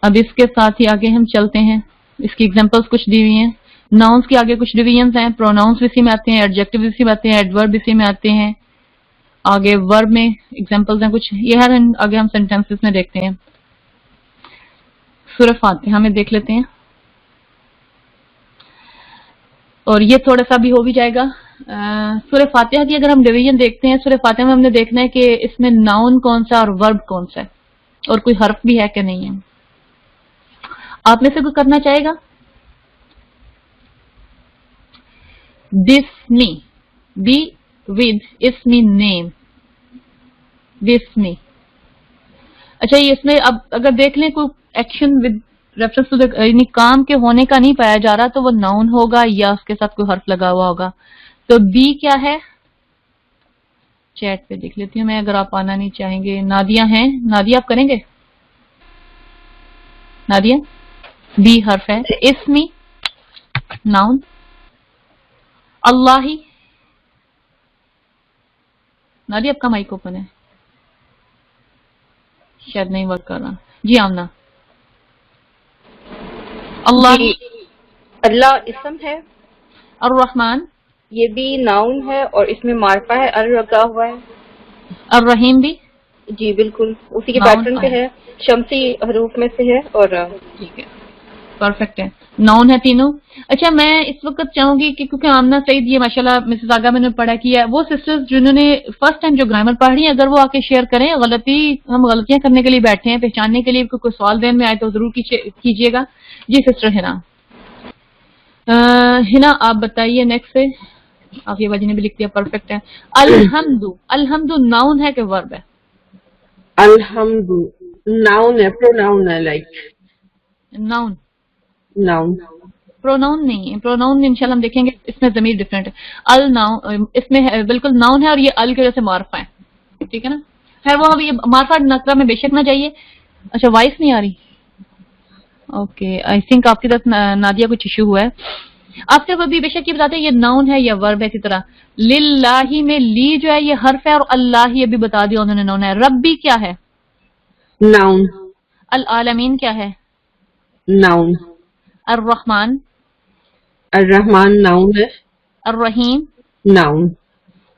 अब इसके साथ ही आगे हम चलते हैं। इसकी एग्जांपल्स कुछ दी हुई हैं। नाउन्स के आगे कुछ डिवीजन्स हैं, प्रोनाउंस इसी में आते हैं, एडजेक्टिव इसी में आते हैं, एडवर्ब इसी में आते हैं। आगे वर्ब में एग्जांपल्स हैं कुछ, ये हर आगे हम सेंटेंसेस में देखते हैं। सूरह फातिहा में देख लेते हैं, और ये थोड़ा सा भी हो भी जाएगा। सूरह फातिहा की अगर हम डिवीजन देखते हैं, सूरह फातिहा में हमने देखना है कि इसमें नाउन कौन सा और वर्ब कौन सा है, और कोई हर्फ भी है कि नहीं है। आप में से कोई करना चाहेगा? दिस मी, बी विद इसमी नेम, दिस मी। अच्छा, ये इसमें अब अगर देख लें कोई action with reference to the, यानी काम के होने का नहीं पाया जा रहा, तो वो नाउन होगा या उसके साथ कोई हर्फ लगा हुआ होगा। तो बी क्या है? चैट पे देख लेती हूँ मैं, अगर आप आना नहीं चाहेंगे। नादिया हैं, नादिया आप करेंगे? नादिया, बी हर्फ है। इसमी नाउन, अल्लाही, नादिया आपका माइक ओपन है, शायद नहीं वर्क कर रहा। जी आमना, अल्लाह, अल्लाह इसम है। अर्रहमान, ये भी नाउन है और इसमें मार्फा है, अल लगा हुआ है। अर्रहीम भी, जी बिल्कुल उसी के पैटर्न पे है, शम्सी हरूफ में से है, और ठीक है, परफेक्ट है, नाउन है तीनों। अच्छा, मैं इस वक्त चाहूंगी कि क्योंकि आमना सईद, ये माशाल्लाह मिसेस आगा मैंने पढ़ा किया, वो सिस्टर्स जिन्होंने फर्स्ट टाइम जो ग्रामर पढ़ रही हैं, अगर वो आके शेयर करें। हम गलतियां करने के लिए बैठे हैं, पहचानने के लिए, कोई सवाल देने में आए तो जरूर कीजिएगा। जी सिस्टर हिना, हिना आप बताइए नेक्स्ट से। आप ये वजह ने भी लिख दिया, परफेक्ट है। अलहम्दु, अलहम्दु नाउन है कि वर्ब है? अलहम्दु नाउन है, प्रोनाउन है, लाइक नाउन, नाउन प्रोनाउन नहीं है। प्रोनाउन इंशाल्लाह हम देखेंगे, इसमें जमीर डिफरेंट है। अल नाउन इसमें बिल्कुल नाउन है, और ये अल की वजह से मार्फा है, ठीक है ना। खैर वो अभी मार्फा नकरा में बेशक ना जाइए, अच्छा वॉइस नहीं आ रही, ओके आई थिंक आपकी तरफ नादिया कुछ इशू हुआ है। आप सिर्फ अभी बेशक ये बताते हैं ये नाउन है या वर्ब है। इसी तरह लिल्लाही में ली जो है ये हर्फ है और अल्लाह ये भी बता दिया उन्होंने नाउन है। रब्बी क्या है? नाउन। अल आलमीन क्या है? नाउन। अर्रहमान? अर्रहमान नाउन है। अर्रहीम? नाउन।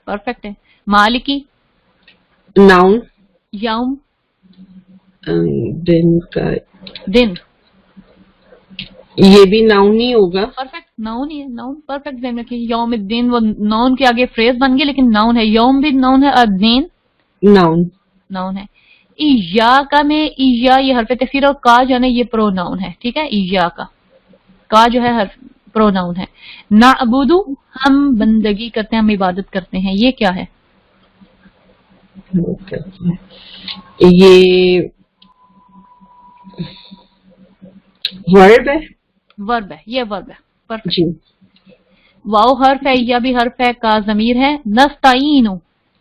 परफेक्ट है। मालिकी? नाउन। यौम? दिन का, दिन ये भी नाउन ही होगा। परफेक्ट, नाउन ही है, नाउन परफेक्ट। ध्यान रखिए यौम दिन वो नाउन के आगे फ्रेज बन गई लेकिन नाउन है। यौम भी नाउन है और दिन नाउन नाउन है। इया का में इया ये हरफ तकसीर और का जो है ये प्रोनाउन है, ठीक है। इया का जो है हरफ प्रोनाउन है। नाअबुदु हम बंदगी करते हैं, हम इबादत करते हैं, ये क्या है? ये वर्ब है। वर्ब है, ये वर्ब है, परफेक्ट जी। वाओ हर्फ है, या भी हर्फ है, का जमीर है। नस्ताईनु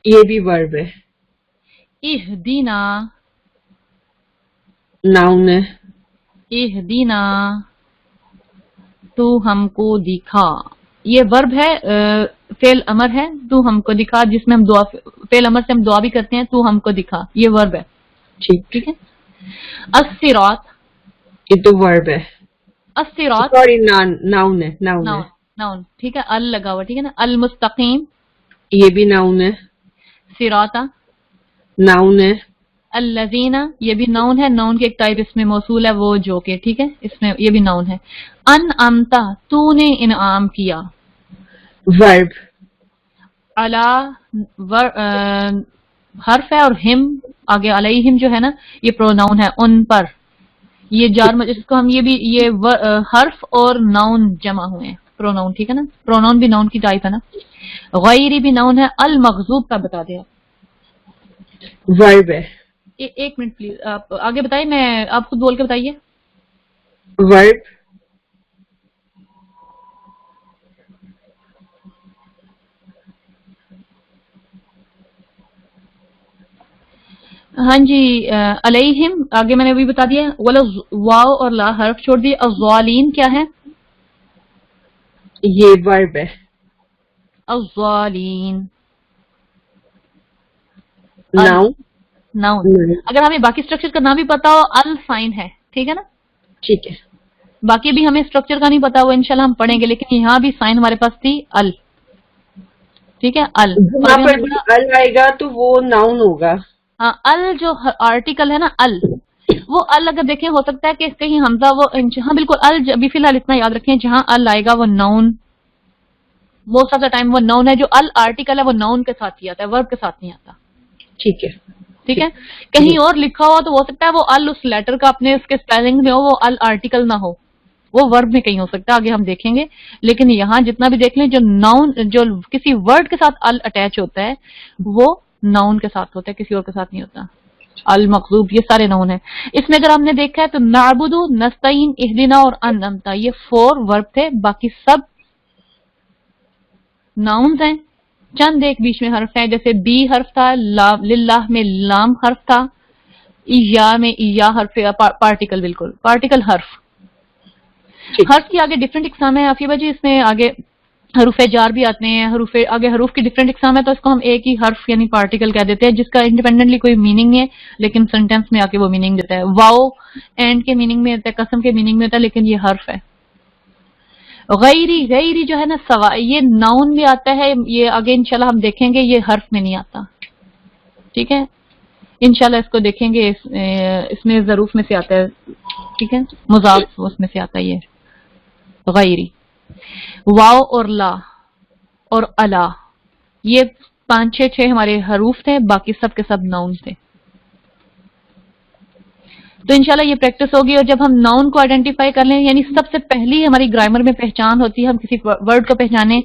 ये भी वर्ब है। इहदीना नाउन है। इहदीना तू हमको दिखा, ये वर्ब है, फेल अमर है। तू हमको दिखा जिसमें हम दुआ, फेल अमर से हम दुआ भी करते हैं। तू हमको दिखा ये वर्ब है, ठीक है। अस्सिरात ये तो वर्ब है। अस्सिरात सॉरी नाउन है। नाउन है। नाउन ठीक है, अल लगा हुआ, ठीक है ना। अल मुस्तकीम ये भी नाउन है। सिराता नाउन है। अल्लज़ीना ये भी नाउन है, नाउन की एक टाइप इसमें मौसूल है वो जो के, ठीक है, इसमें ये भी नाउन है। अन अमता तूने इनाम किया, वर्ब। अला हर्फ है और हिम आगे अलैहिम जो है ना ये प्रोनाउन है, उन पर। ये जार इसको हम ये भी ये हर्फ और नाउन जमा हुए हैं, प्रोनाउन, ठीक है ना। प्रोनाउन भी नाउन की टाइप है ना। गैरी भी नाउन है। अल मगजूब का बता दे आप, वर्ब है। एक मिनट प्लीज, आप आगे बताइए, मैं आप खुद बोल के बताइए। वर्ब। हाँ जी, अलैहिम आगे मैंने अभी बता दिया। वाला वाव और ला हर्फ छोड़ दिए। अज़्ज़ालीन क्या है? ये वर्ब है। अज़्ज़ालीन नाउन। नाउन। अगर हमें बाकी स्ट्रक्चर का नाम भी पता हो, अल साइन है, ठीक है ना। ठीक है। बाकी भी हमें स्ट्रक्चर का नहीं पता, वो इंशाल्लाह हम पढ़ेंगे, लेकिन यहाँ भी साइन हमारे पास थी अल, ठीक है। अल यहाँ पर भी अल आएगा तो वो नाउन होगा। हाँ, अल जो आर्टिकल है ना, अल वो अल अगर देखें हो सकता है कि कहीं हमजा वो, हाँ बिल्कुल अल अभी फिलहाल इतना याद रखें, जहां अल आएगा वो noun, most of the time वो नाउन है। जो अल आर्टिकल है वो नाउन के साथ ही आता है, वर्ब के साथ नहीं आता, ठीक है। ठीक है। कहीं और लिखा हुआ तो हो सकता है वो अल उस लेटर का अपने उसके स्पेलिंग में हो, वो अल आर्टिकल ना हो, वो वर्ब में कहीं हो सकता है, आगे हम देखेंगे। लेकिन यहाँ जितना भी देख लें, जो नाउन जो किसी वर्ड के साथ अल अटैच होता है वो नाउन के साथ होता है, किसी और के साथ नहीं होता। अल मखजूब ये सारे नाउन है। इसमें अगर हमने देखा है तो नाबुदु, नस्तईन, इहदिना और अनअमता ये 4 वर्ब थे, बाकी सब नाउन्स हैं। चंद एक बीच में हर्फ है, जैसे बी हर्फ था, लिल्लाह में लाम हर्फ था, इया में इया हर्फ पार्टिकल, बिल्कुल पार्टिकल हर्फ। हर्फ की आगे डिफरेंट इकसाम है आफिया जी, इसमें आगे हरूफ जार भी आते हैं, आगे हरूफ की डिफरेंट इकसाम है, तो इसको हम एक ही हर्फ यानी पार्टिकल कह देते हैं, जिसका इंडिपेंडेंटली कोई मीनिंग नहीं है, लेकिन सेंटेंस में आके वो मीनिंग देता है। वाओ एंड के मीनिंग में होता है, कसम के मीनिंग में होता है, लेकिन ये हर्फ है। गैरी, गैरी जो है ना सवा, ये नाउन में आता है, ये आगे इंशाल्लाह हम देखेंगे, ये हर्फ में नहीं आता, ठीक है। इंशाल्लाह इसको देखेंगे, इसमें ज़रूफ में से आता है, ठीक है, मुज़ाफ उसमें से आता है ये गैरी। वाओ और ला और अला ये 5 6 हमारे हरूफ थे, बाकी सब के सब नाउन थे। तो इंशाल्लाह ये प्रैक्टिस होगी, और जब हम नाउन को आइडेंटिफाई कर लें, यानी सबसे पहली हमारी ग्रामर में पहचान होती है, हम किसी वर्ड को पहचाने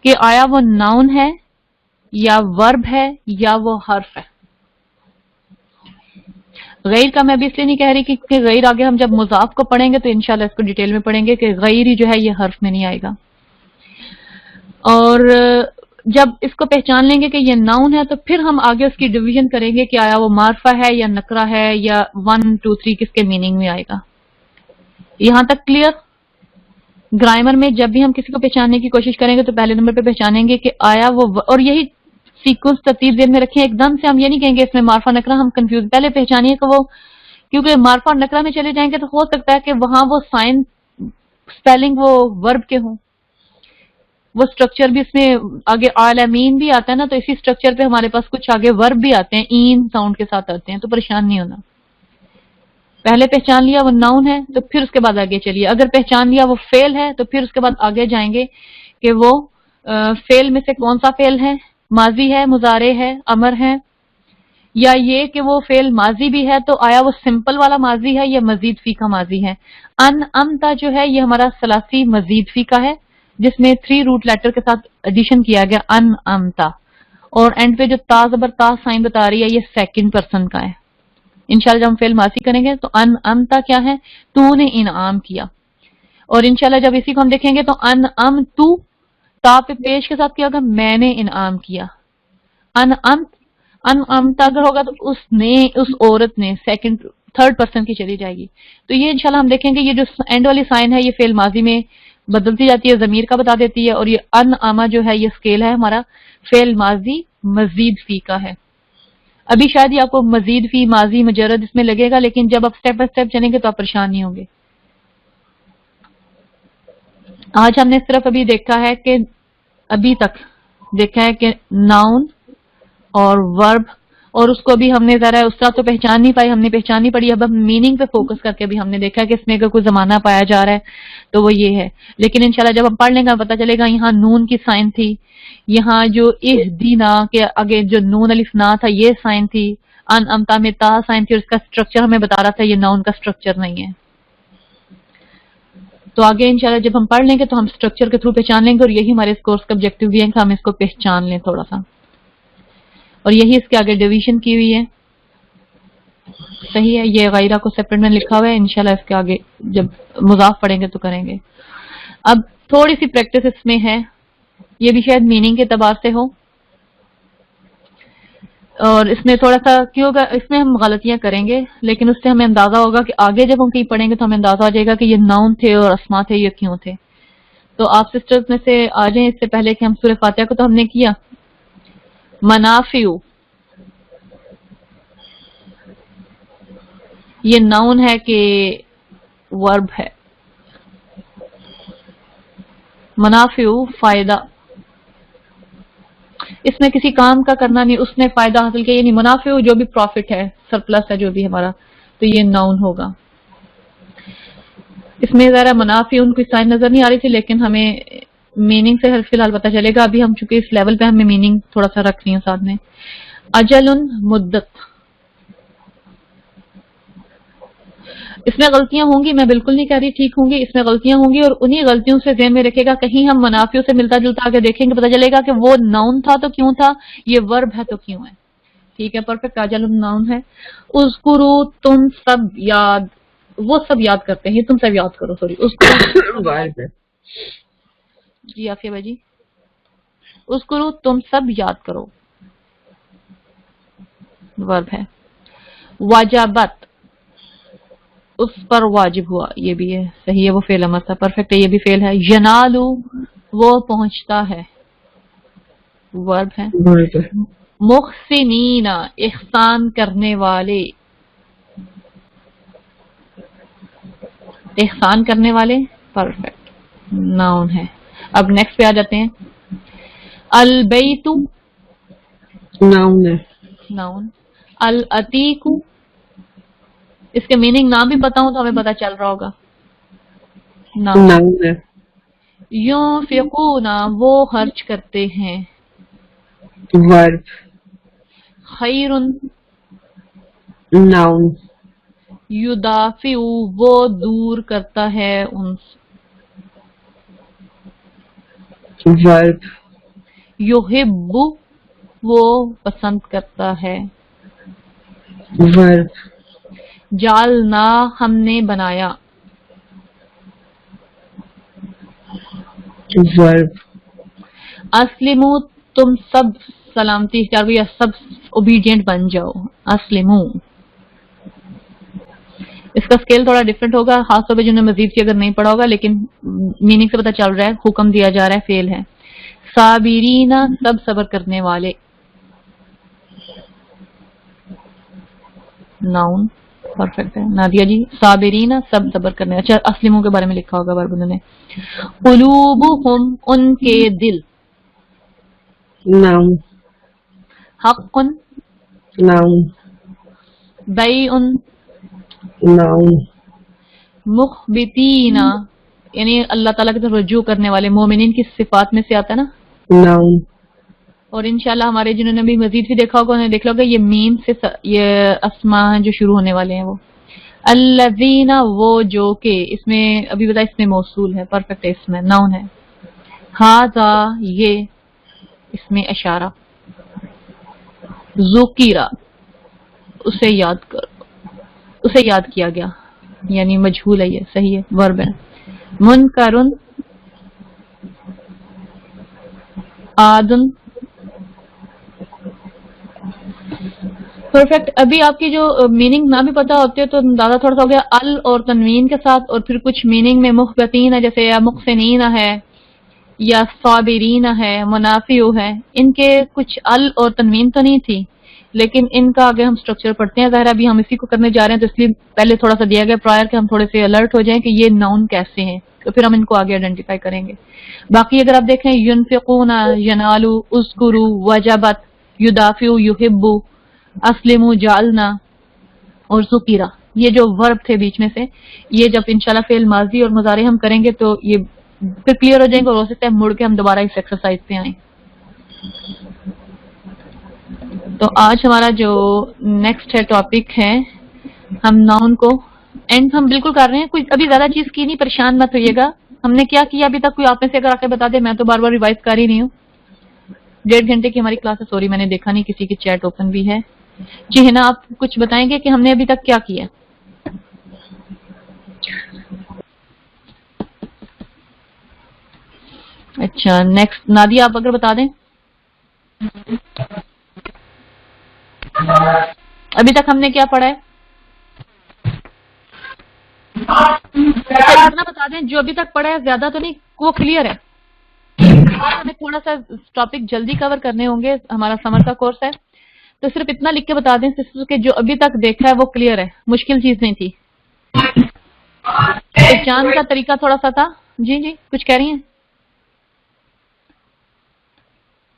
कि आया वो नाउन है या वर्ब है या वो हर्फ है। गैर का मैं भी इसलिए नहीं कह रही कि गैर आगे हम जब मुजाफ को पढ़ेंगे तो इंशाल्लाह इसको डिटेल में पढ़ेंगे कि गैर ही जो है ये हर्फ में नहीं आएगा। और जब इसको पहचान लेंगे कि ये नाउन है तो फिर हम आगे उसकी डिवीजन करेंगे कि आया वो मार्फा है या नकरा है या 1 2 3 किसके मीनिंग में आएगा। यहां तक क्लियर? ग्रामर में जब भी हम किसी को पहचानने की कोशिश करेंगे तो पहले नंबर पे पहचानेंगे कि आया वो, और यही सीक्वेंस तरतीब ज़हन में रखें। एकदम से हम ये नहीं कहेंगे इसमें मार्फा नकरा, हम कंफ्यूज, पहले पहचानिए कि वो, क्योंकि मार्फा नकरा में चले जाएंगे तो हो सकता है कि वहां वो साइन स्पेलिंग वो वर्ब के हों, वो स्ट्रक्चर भी इसमें आगे आलमीन भी आता है ना, तो इसी स्ट्रक्चर पे हमारे पास कुछ आगे वर्ब भी आते हैं, इन साउंड के साथ आते हैं, तो परेशान नहीं होना। पहले पहचान लिया वो नाउन है तो फिर उसके बाद आगे चलिए। अगर पहचान लिया वो फेल है तो फिर उसके बाद आगे जाएंगे कि वो फेल में से कौन सा फेल है, माजी है, मुजारे है, अमर है, या ये कि वो फेल माजी भी है तो आया वो सिंपल वाला माजी है या मजीद फी का माजी है। अन अमता जो है ये हमारा सलासी मजीद फी का है जिसमें 3 रूट लेटर के साथ एडिशन किया गया, अन अमता, और एंड पे जो ता ज़बर ता साइन बता रही है ये सेकंड पर्सन का है। इंशाल्लाह जब हम फेल मासी करेंगे तो अन अमता क्या है, तूने इनाम किया, और इंशाल्लाह जब इसी को हम देखेंगे तो अन अम तू, ता पे पेश के साथ क्या होगा, मैंने इनाम किया। अन अमता अगर होगा तो उसने, उस औरत ने, सेकंड थर्ड पर्सन की चली जाएगी। तो ये इंशाल्लाह हम देखेंगे ये जो एंड वाली साइन है ये फेल माजी में बदलती जाती है, जमीर का बता देती है, और ये अन आमा जो है ये स्केल है हमारा फेल माजी मजीद फी का है। अभी शायद ये आपको मजीद फी माजी मुजर्रद इसमें लगेगा, लेकिन जब आप स्टेप बाय स्टेप चलेंगे तो आप परेशान नहीं होंगे। आज हमने सिर्फ अभी देखा है कि अभी तक देखा है कि नाउन और वर्ब, और उसको अभी हमने जरा उस तरह तो पहचान नहीं पाई, हमने पहचाननी पड़ी। अब हम मीनिंग पे फोकस करके भी हमने देखा कि इसमें अगर कोई जमाना पाया जा रहा है तो वो ये है। लेकिन इंशाल्लाह जब हम पढ़ लेंगे पता चलेगा यहाँ नून की साइन थी, यहाँ जो इहदीना के आगे जो नून अलिफ ना था ये साइन थी, अन अमता में ता साइन थी, और इसका स्ट्रक्चर हमें बता रहा था ये नाउन का स्ट्रक्चर नहीं है। तो आगे इंशाल्लाह जब हम पढ़ लेंगे तो हम स्ट्रक्चर के थ्रू पहचान लेंगे, और यही हमारे इस कोर्स का ऑब्जेक्टिव भी है कि हम इसको पहचान लें थोड़ा सा, और यही इसके आगे डिवीजन की हुई है। सही है, ये गैरा को सेपरेट में लिखा हुआ है, इंशाल्लाह इसके आगे जब मुजाफ पढ़ेंगे तो करेंगे। अब थोड़ी सी प्रैक्टिस इसमें है, ये भी शायद मीनिंग के एतबार से हो, और इसमें थोड़ा सा क्यों होगा, इसमें हम गलतियां करेंगे लेकिन उससे हमें अंदाजा होगा कि आगे जब हम कहीं पढ़ेंगे तो हमें अंदाजा हो जाएगा कि ये नाउन थे और अस्मा थे, ये क्यों थे। तो आप सिस्टर्स में से आ जाएं, इससे पहले कि हम सूरह फातिहा को तो हमने किया। मनाफिउ ये नाउन है कि वर्ब है, मनाफिउ फायदा, इसमें किसी काम का करना नहीं, उसने फायदा हासिल किया, यानी मुनाफिउ जो भी प्रॉफिट है, सरप्लस है जो भी हमारा, तो ये नाउन होगा। इसमें जरा मुनाफिउन कोई साइन नजर नहीं आ रही थी, लेकिन हमें मीनिंग से फिलहाल पता चलेगा। अभी हम चूंकि इस लेवल पे हमें मीनिंग थोड़ा सा रख रही हूँ साथ में। अजलुन मुद्दत, इसमें गलतियां होंगी, मैं बिल्कुल नहीं कह रही ठीक होंगी, इसमें गलतियां होंगी, और उन्हीं गलतियों से ज़हन में रखेगा, कहीं हम मुनाफियों से मिलता जुलता आगे देखेंगे पता चलेगा कि वो नाउन था तो क्यों था, ये वर्ब है तो क्यों है। ठीक है, परफेक्ट। अजलुन नाउन है। उज़कुरू तुम सब याद, वो सब याद करते हैं, तुम सब याद करो, सॉरी उसको जी आफिया भाई, उज़कुरू तुम सब याद करो, वर्ब है। वाजबत उस पर वाजिब हुआ, ये भी है, सही है, वो फेल अमर था, परफेक्ट है, ये भी फेल है। यनालू वो पहुंचता है, वर्ब है। मुहसिनीना इहसान करने वाले, इहसान करने वाले, परफेक्ट, नाउन है। अब नेक्स्ट पे आ जाते हैं। अल बैतु नाउन है, नाउन। अल अतीकु, इसके मीनिंग नाम भी पता हो तो हमें पता चल रहा होगा, नाउन है। युनफिकूना वो खर्च करते हैं, वर्ब। खैरुन नाउन। युदाफिउ वो दूर करता है उनसे, वर्ब। युहिब्बु वो पसंद करता है, वर्ब। जालना हमने बनाया, वर्ब। अस्लिमु तुम सब सलामती इख्तियार करो या सब ओबीडियंट बन जाओ, अस्लिमू। इसका स्केल थोड़ा डिफरेंट होगा, खासतौर पे जिन्होंने मजीद से अगर नहीं पढ़ा होगा, लेकिन मीनिंग से पता चल रहा है, हुक्म दिया जा रहा है, फेल है। साबिरीना सब सब्र करने वाले, नाउन परफेक्ट है। नादिया जी साबिरीना सब सब्र करने, अच्छा अस्लिमों के बारे में लिखा होगा वर्ब ने। कुलूबुहुम उनके दिल, नाउन हक़्क़ुन नाउन बैउन नाउन मुख़बितीना यानी अल्लाह ताला की तरफ रुजू करने वाले, मोमिनीन की सिफात में से आता है ना, नाउन। और इंशाल्लाह हमारे जिन्होंने भी मजीद भी देखा होगा उन्होंने देख होगा ये मीम से ये अस्मा हैं जो शुरू होने वाले हैं वो। अल्लज़ीना वो जो के, इसमें अभी बताया इसमें मौसूल है, परफेक्ट है, इसमें नाउन है। हाज़ा ये, इसमें इशारा। ज़ुकीरा उसे याद कर, उसे याद किया गया, यानी मजहूल है, ये सही है, वर्ब है। मुनकरुन आदुन परफेक्ट। अभी आपकी जो मीनिंग ना भी पता होती है तो अंदाजा थोड़ा सा हो गया, अल और तनवीन के साथ, और फिर कुछ मीनिंग में मुखबतीन है, जैसे या मुखसिनीन है या साबिरीन है, मुनाफिउ है, इनके कुछ अल और तनवीन तो नहीं थी, लेकिन इनका आगे हम स्ट्रक्चर पढ़ते हैं। ज़ाहिर अभी हम इसी को करने जा रहे हैं, तो इसलिए पहले थोड़ा सा दिया गया प्रायर के हम थोड़े से अलर्ट हो जाएं कि ये नाउन कैसे हैं, तो फिर हम इनको आगे आइडेंटिफाई करेंगे। बाकी अगर आप देखें युनफिकूना, यनालू, उस्कुरू, वजबत, युदाफिउ, युहिब्बु, अस्लिमु, जालना और ज़ुकीरा, ये जो वर्ब थे बीच में से, ये जब इंशाल्लाह फेल माजी और मुजारे हम करेंगे तो ये फिर क्लियर हो जाएंगे और हो सकता है मुड़ के हम दोबारा इस एक्सरसाइज पे आए। तो आज हमारा जो नेक्स्ट है टॉपिक है, हम नाउन को एंड हम बिल्कुल कर रहे हैं, कोई अभी ज्यादा चीज की नहीं, परेशान मत होइएगा। हमने क्या किया अभी तक, कोई आप में से अगर आके बता दे, मैं तो बार बार रिवाइज कर ही नहीं हूँ। 1.5 घंटे की हमारी क्लास है, सॉरी मैंने देखा नहीं, किसी की चैट ओपन भी है। जी है ना, आप कुछ बताएंगे कि हमने अभी तक क्या किया? अच्छा नेक्स्ट नादिया आप अगर बता दें, अभी तक हमने क्या पढ़ा है? अच्छा इतना बता दें, जो अभी तक पढ़ा है ज्यादा तो नहीं, वो क्लियर है। हमें थोड़ा सा टॉपिक जल्दी कवर करने होंगे, हमारा समर का कोर्स है, तो सिर्फ इतना लिख के बता दें कि जो अभी तक देखा है वो क्लियर है, मुश्किल चीज नहीं थी। पहचान का तरीका थोड़ा सा था। जी जी कुछ कह रही हैं?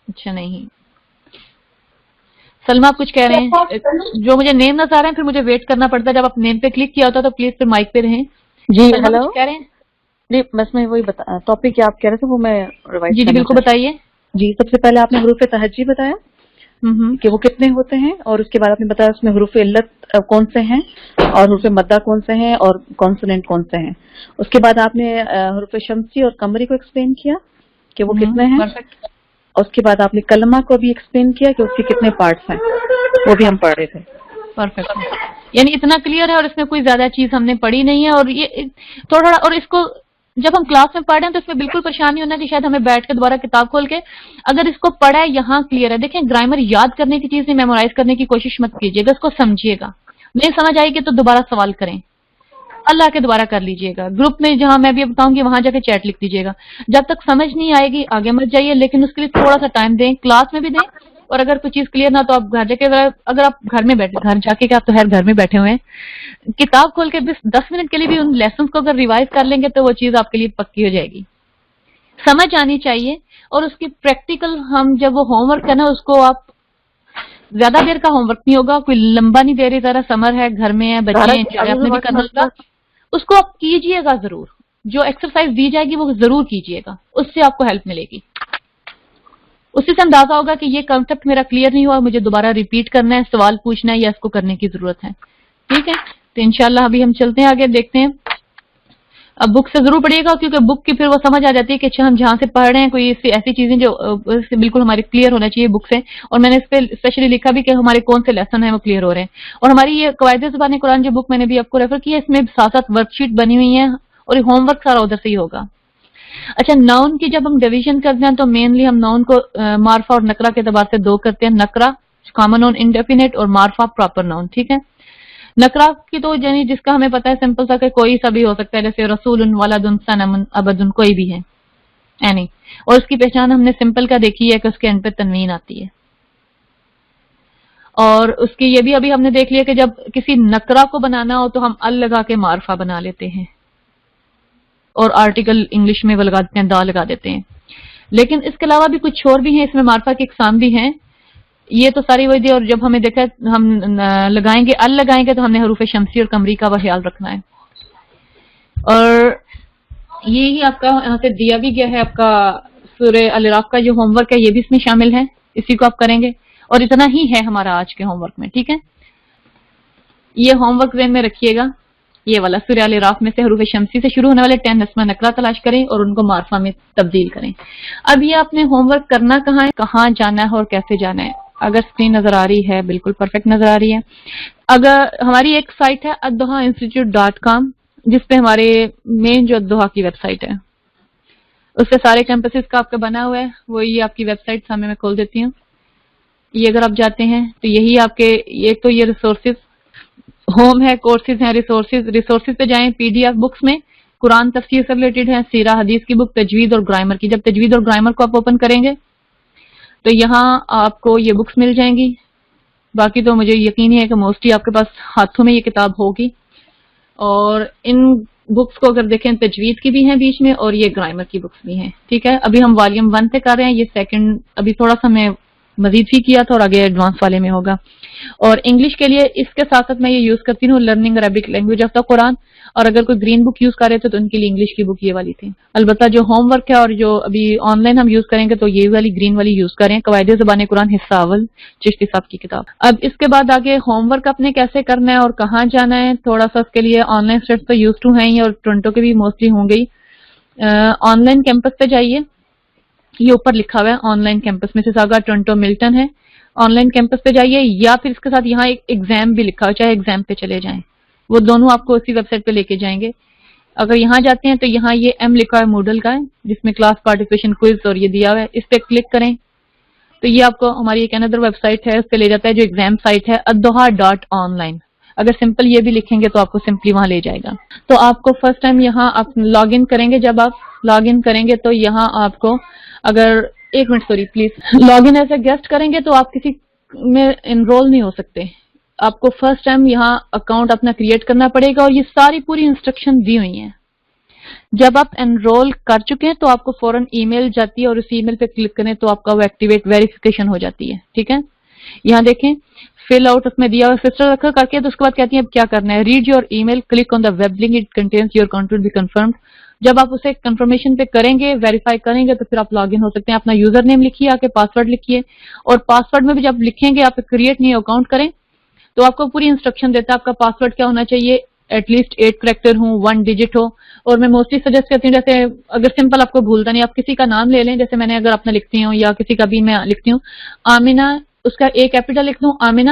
अच्छा नहीं, सलमा आप कुछ कह रहे हैं? जो मुझे नेम नजर आ रहे हैं फिर मुझे वेट करना पड़ता है, जब आप नेम पे क्लिक किया होता तो प्लीज फिर माइक पे रहें। जी हेलो, कह रहे हैं? जी बस मैं वही बता, टॉपिक क्या आप कह रहे थे वो मैं रिवाइज। जी जी बिल्कुल बताइए। जी सबसे पहले आपने हरूफ तहज्जी बताया कि वो कितने होते हैं, और उसके बाद आपने बताया उसमें हरूफ इल्लत कौन से हैं और हरूफ मद्दा कौन से हैं और कॉन्सोनेंट कौन से हैं। उसके बाद आपने हरूफ शम्सी और कमरी को एक्सप्लेन किया कि वो कितने हैं, और उसके बाद आपने कलमा को भी एक्सप्लेन किया कि उसके कितने पार्ट्स हैं, वो भी हम पढ़ रहे थे। परफेक्ट, यानी इतना क्लियर है और इसमें कोई ज्यादा चीज हमने पढ़ी नहीं है। और ये थोड़ा, और इसको जब हम क्लास में पढ़ रहे हैं तो इसमें बिल्कुल परेशान नहीं होना कि शायद हमें बैठ के दोबारा किताब खोल के, अगर इसको पढ़ा है यहाँ क्लियर है। देखें ग्रामर याद करने की चीज नहीं, मेमोराइज करने की कोशिश मत कीजिएगा, इसको समझिएगा। नहीं समझ आएगी तो दोबारा सवाल करें, अल्लाह के दोबारा कर लीजिएगा। ग्रुप में जहां मैं भी बताऊंगी वहां जाके चैट लिख दीजिएगा। जब तक समझ नहीं आएगी आगे मत जाइए, लेकिन उसके लिए थोड़ा सा टाइम दें, क्लास में भी दें। और अगर कोई चीज क्लियर ना तो आप घर जाके, अगर आप घर में बैठे, घर जाके क्या, आप तो खैर घर में बैठे हुए हैं, किताब खोल के 10 मिनट के लिए भी उन लेसन को अगर रिवाइज कर लेंगे तो वो चीज आपके लिए पक्की हो जाएगी। समझ आनी चाहिए, और उसकी प्रैक्टिकल हम जब वो होमवर्क है ना, उसको आप ज्यादा देर का होमवर्क नहीं होगा, कोई लंबा नहीं दे रही, जरा समर है, घर में है, बच्चे हैं, आपने भी करना होगा, उसको आप कीजिएगा जरूर। जो एक्सरसाइज दी जाएगी वो जरूर कीजिएगा, उससे आपको हेल्प मिलेगी। उससे से अंदाजा होगा कि ये कॉन्सेप्ट मेरा क्लियर नहीं हुआ, मुझे दोबारा रिपीट करना है, सवाल पूछना है या इसको करने की जरूरत है। ठीक है, तो इंशाल्लाह अभी हम चलते हैं आगे, देखते हैं। अब बुक से जरूर पढ़िएगा, क्योंकि बुक की फिर वो समझ आ जाती है कि अच्छा हम जहाँ से पढ़ रहे हैं कोई ऐसी चीजें जो बिल्कुल हमारे क्लियर होना चाहिए बुक से। और मैंने इस पे स्पेशली लिखा भी कि हमारे कौन से लेसन है वो क्लियर हो रहे हैं। और हमारी ये कवायदे ज़बान कुरान जो बुक मैंने भी आपको रेफर किया, इसमें साथ साथ वर्कशीट बनी हुई है और होमवर्क सारा उधर से ही होगा। اچھا ناؤن کی جب ہم ڈویژن کرتے ہیں تو مینلی ہم ناؤن کو معرفہ اور نکرہ کے اعتبار سے دو کرتے ہیں، نکرہ کامن ناؤن انڈیفینٹ اور معرفہ پراپر ناؤن، ٹھیک ہے. نکرہ کی تو یعنی جس کا ہمیں پتہ ہے سمپل سا کہ کوئی سا بھی ہو سکتا ہے، جیسے رسول، ولد، صنم، عبد، کوئی بھی ہے اینی، اور اس کی پہچان ہم نے سمپل کا دیکھی ہے کہ اس کے اینڈ پہ تنوین آتی ہے. اور اس کی یہ بھی ابھی ہم نے دیکھ لیا کہ جب کسی نکرہ کو بنانا ہو تو ہم ال لگا کے معرفہ بنا لیتے ہیں اور آرٹیکل انگلش میں وہ لگا دیتے ہیں، دا لگا دیتے ہیں. لیکن اس کے علاوہ بھی کچھ اور بھی ہیں، اس میں معرفہ کی اقسام بھی ہیں. یہ تو ساری وہی دی، اور جب ہمیں دیکھا ہم لگائیں گے ال لگائیں گے تو ہم نے حروف شمسی اور قمری کا وہ خیال رکھنا ہے. اور یہی آپ کا یہاں سے دیا بھی گیا ہے، آپ کا سورہ الاعراف کا جو ہوم ورک ہے یہ بھی اس میں شامل ہے، اسی کو آپ کریں گے. اور اتنا ہی ہے ہمارا آج کے ہوم ورک میں، ٹھیک ہے. یہ ہوم ورک ذہن میں رکھیے گا، یہ والا سورہ الاعراف میں سے حروف شمسی سے شروع ہونے والے 10 اسماء نکرہ تلاش کریں اور ان کو معرفہ میں تبدیل کریں. اب یہ آپ نے ہوم ورک کرنا کہاں ہے، کہاں جانا ہے اور کیسے جانا ہے. اگر اسکرین نظر آ رہی ہے بالکل پرفیکٹ نظر آ رہی ہے. اگر ہماری ایک سائٹ ہے الدحاانسٹیٹیوٹ.com، جس پہ ہمارے مین جو الدحا کی ویب سائٹ ہے اس پہ سارے کیمپسز کا آپ کا بنا ہوا ہے. وہ یہ آپ کی ویب سائٹ سامنے میں کھول دیتی ہوں. یہ اگر آپ جاتے ہیں تو یہی آپ کے ایک تو یہ ریسورسز ہوم ہے، کورسز ہیں، ریسورسز پہ جائیں. پی ڈی ایف بکس میں قرآن تفسیر سے ریلیٹڈ ہے، سیرہ حدیث کی بک، تجوید اور گرامر کی. جب تجوید اور گرامر کو آپ اوپن کریں گے تو یہاں آپ کو یہ بکس مل جائیں گی. باقی تو مجھے یقین ہے کہ موسٹلی آپ کے پاس ہاتھوں میں یہ کتاب ہوگی. اور ان بکس کو اگر دیکھیں تجوید کی بھی ہیں بیچ میں اور یہ گرامر کی بکس بھی ہیں، ٹھیک ہے. ابھی ہم والیوم 1 پہ کر رہے ہیں، یہ سیکنڈ ابھی تھوڑا سا میں مزید بھی کیا تھا اور آگے ایڈوانس والے میں ہوگا. اور انگلش کے لیے اس کے ساتھ ساتھ میں یہ یوز کرتی ہوں learning Arabic language of the Quran. اور اگر کوئی گرین بک یوز کر رہے تھے تو ان کے لیے انگلش کی بک یہ والی تھی. البتہ جو ہوم ورک ہے اور جو ابھی آن لائن ہم یوز کریں گے تو یہ والی گرین والی یوز کریں، قواعد زبان قرآن حصہ اول چشتی صاحب کی کتاب. اب اس کے بعد آگے ہوم ورک اپنے کیسے کرنا ہے اور کہاں جانا ہے، تھوڑا سا اس کے لیے آن لائن اسٹوڈنٹس تو یوز ٹو ہیں ہی اور ٹورنٹو کے بھی موسٹلی ہوں گئی. آن لائن کیمپس پہ جائیے، یہ اوپر لکھا ہوا ہے آن لائن کیمپس میں سساگا ٹورنٹو ملٹن ہے. آن لائن کیمپس پہ جائیے، یا پھر اس کے ساتھ یہاں ایک ایگزام بھی لکھا ہو، چاہے ایگزام پہ چلے جائیں، وہ دونوں آپ کو اسی ویب سائٹ پہ لے کے جائیں گے. اگر یہاں جاتے ہیں تو یہاں یہ ایم لکھا ہے موڈل کا ہے جس میں کلاس پارٹیسپیشن کوئز اور یہ دیا ہوا ہے. اس پہ کلک کریں تو یہ آپ کو ہماری ایک اندر ویب سائٹ ہے، اس پہ لے جاتا ہے جو ایگزام سائٹ ہے الدحا.online. اگر سمپل یہ بھی لکھیں گے تو آپ کو سمپلی وہاں لے جائے گا. تو آپ کو فرسٹ ٹائم یہاں آپ لاگ ان کریں گے. جب آپ لاگ ان کریں گے تو یہاں آپ کو اگر ایک minute sorry please log in as a guest کریں گے تو آپ کسی میں انرول نہیں ہو سکتے. آپ کو فرسٹ ٹائم یہاں اکاؤنٹ اپنا کریٹ کرنا پڑے گا اور یہ ساری پوری انسٹرکشن دی ہوئی ہیں. جب آپ انرول کر چکے ہیں تو آپ کو فوراً ای میل جاتی ہے اور اس ای میل پہ کلک کریں تو آپ کا وہ ایکٹیویٹ ویریفیکیشن ہو جاتی ہے. ٹھیک ہے، یہاں دیکھیں فل آؤٹ اس میں دیا ہوا سسٹر رکھا کر کے، تو اس کے بعد کہتی ہیں اب کیا کرنا ہے. Read your email, click on the web link, it contains your account will be confirmed. جب آپ اسے کنفرمیشن پہ کریں گے، ویریفائی کریں گے تو پھر آپ لاگ ان ہو سکتے ہیں. اپنا یوزر نیم لکھیے، آ کے پاسورڈ لکھیے، اور پاسورڈ میں بھی جب لکھیں گے آپ کریٹ نیو اکاؤنٹ کریں تو آپ کو پوری انسٹرکشن دیتا ہے. آپ کا پاسورڈ کیا ہونا چاہیے، ایٹ لیسٹ 8 کریکٹر ہوں، 1 ڈیجٹ ہو. اور میں موسٹلی سجیسٹ کرتی ہوں جیسے اگر سمپل آپ کو بھولتا نہیں، آپ کسی کا نام لے لیں، جیسے میں نے اگر اپنا لکھتی ہوں یا کسی کا بھی میں لکھتی ہوں آمینہ، اس کا ایک کیپیٹل لکھ دوں آمینہ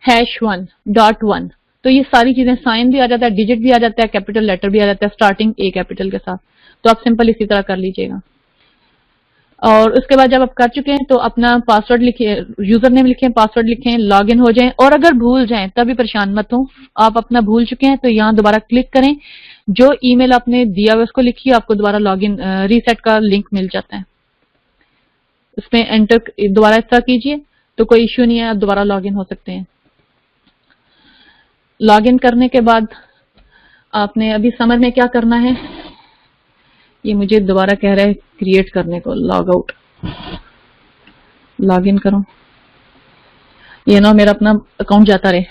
#1.1، تو یہ ساری چیزیں سائن بھی آ جاتا ہے، ڈیجٹ بھی آ جاتا ہے، کیپیٹل لیٹر بھی آ جاتا ہے اسٹارٹنگ اے کیپیٹل کے ساتھ. تو آپ سمپل اسی طرح کر لیجیے گا. اور اس کے بعد جب آپ کر چکے ہیں تو اپنا پاسورڈ لکھیں، یوزر نیم لکھیں، پاسورڈ لکھیں، لاگ ان ہو جائیں. اور اگر بھول جائیں تبھی پریشان مت ہوں، آپ اپنا بھول چکے ہیں تو یہاں دوبارہ کلک کریں، جو ای میل آپ نے دیا ہوا اس کو لکھیے، آپ کو دوبارہ لاگ ان ریسیٹ کا لنک مل جاتا ہے. اس میں انٹر دوبارہ اس طرح کیجیے تو کوئی ایشو نہیں ہے، آپ دوبارہ لاگ ان ہو سکتے ہیں. لاگ ان کرنے کے بعد آپ نے ابھی سمر میں کیا کرنا ہے، یہ مجھے دوبارہ کہہ رہا ہے کریٹ کرنے کو. لاگ آؤٹ، لاگ ان کروں، یہ نا میرا اپنا اکاؤنٹ جاتا رہے.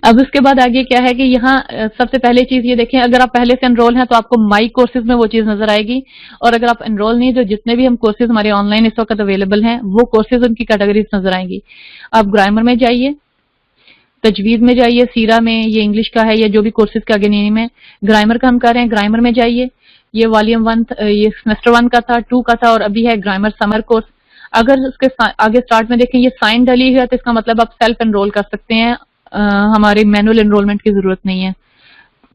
اب اس کے بعد آگے کیا ہے کہ یہاں سب سے پہلے چیز یہ دیکھیں، اگر آپ پہلے سے انرول ہیں تو آپ کو مائی کورسز میں وہ چیز نظر آئے گی. اور اگر آپ انرول نہیں تو جتنے بھی ہم کورسز ہمارے آن لائن اس وقت اویلیبل ہیں وہ کورسز ان کی کیٹیگریز نظر آئیں گی. آپ گرامر میں جائیے، تجوید میں جائیے، سیرہ میں، یہ انگلش کا ہے یا جو بھی کورسز کے آگے نیم ہے. گرامر کا ہم کر رہے ہیں، گرامر میں جائیے. یہ والیوم 1 یہ سیمسٹر 1 کا تھا، 2 کا تھا، اور ابھی ہے گرامر سمر کورس. اگر اس کے آگے سٹارٹ میں دیکھیں یہ سائن ڈلی ہے تو اس کا مطلب آپ سیلف انرول کر سکتے ہیں، ہمارے مینول انرولمنٹ کی ضرورت نہیں ہے.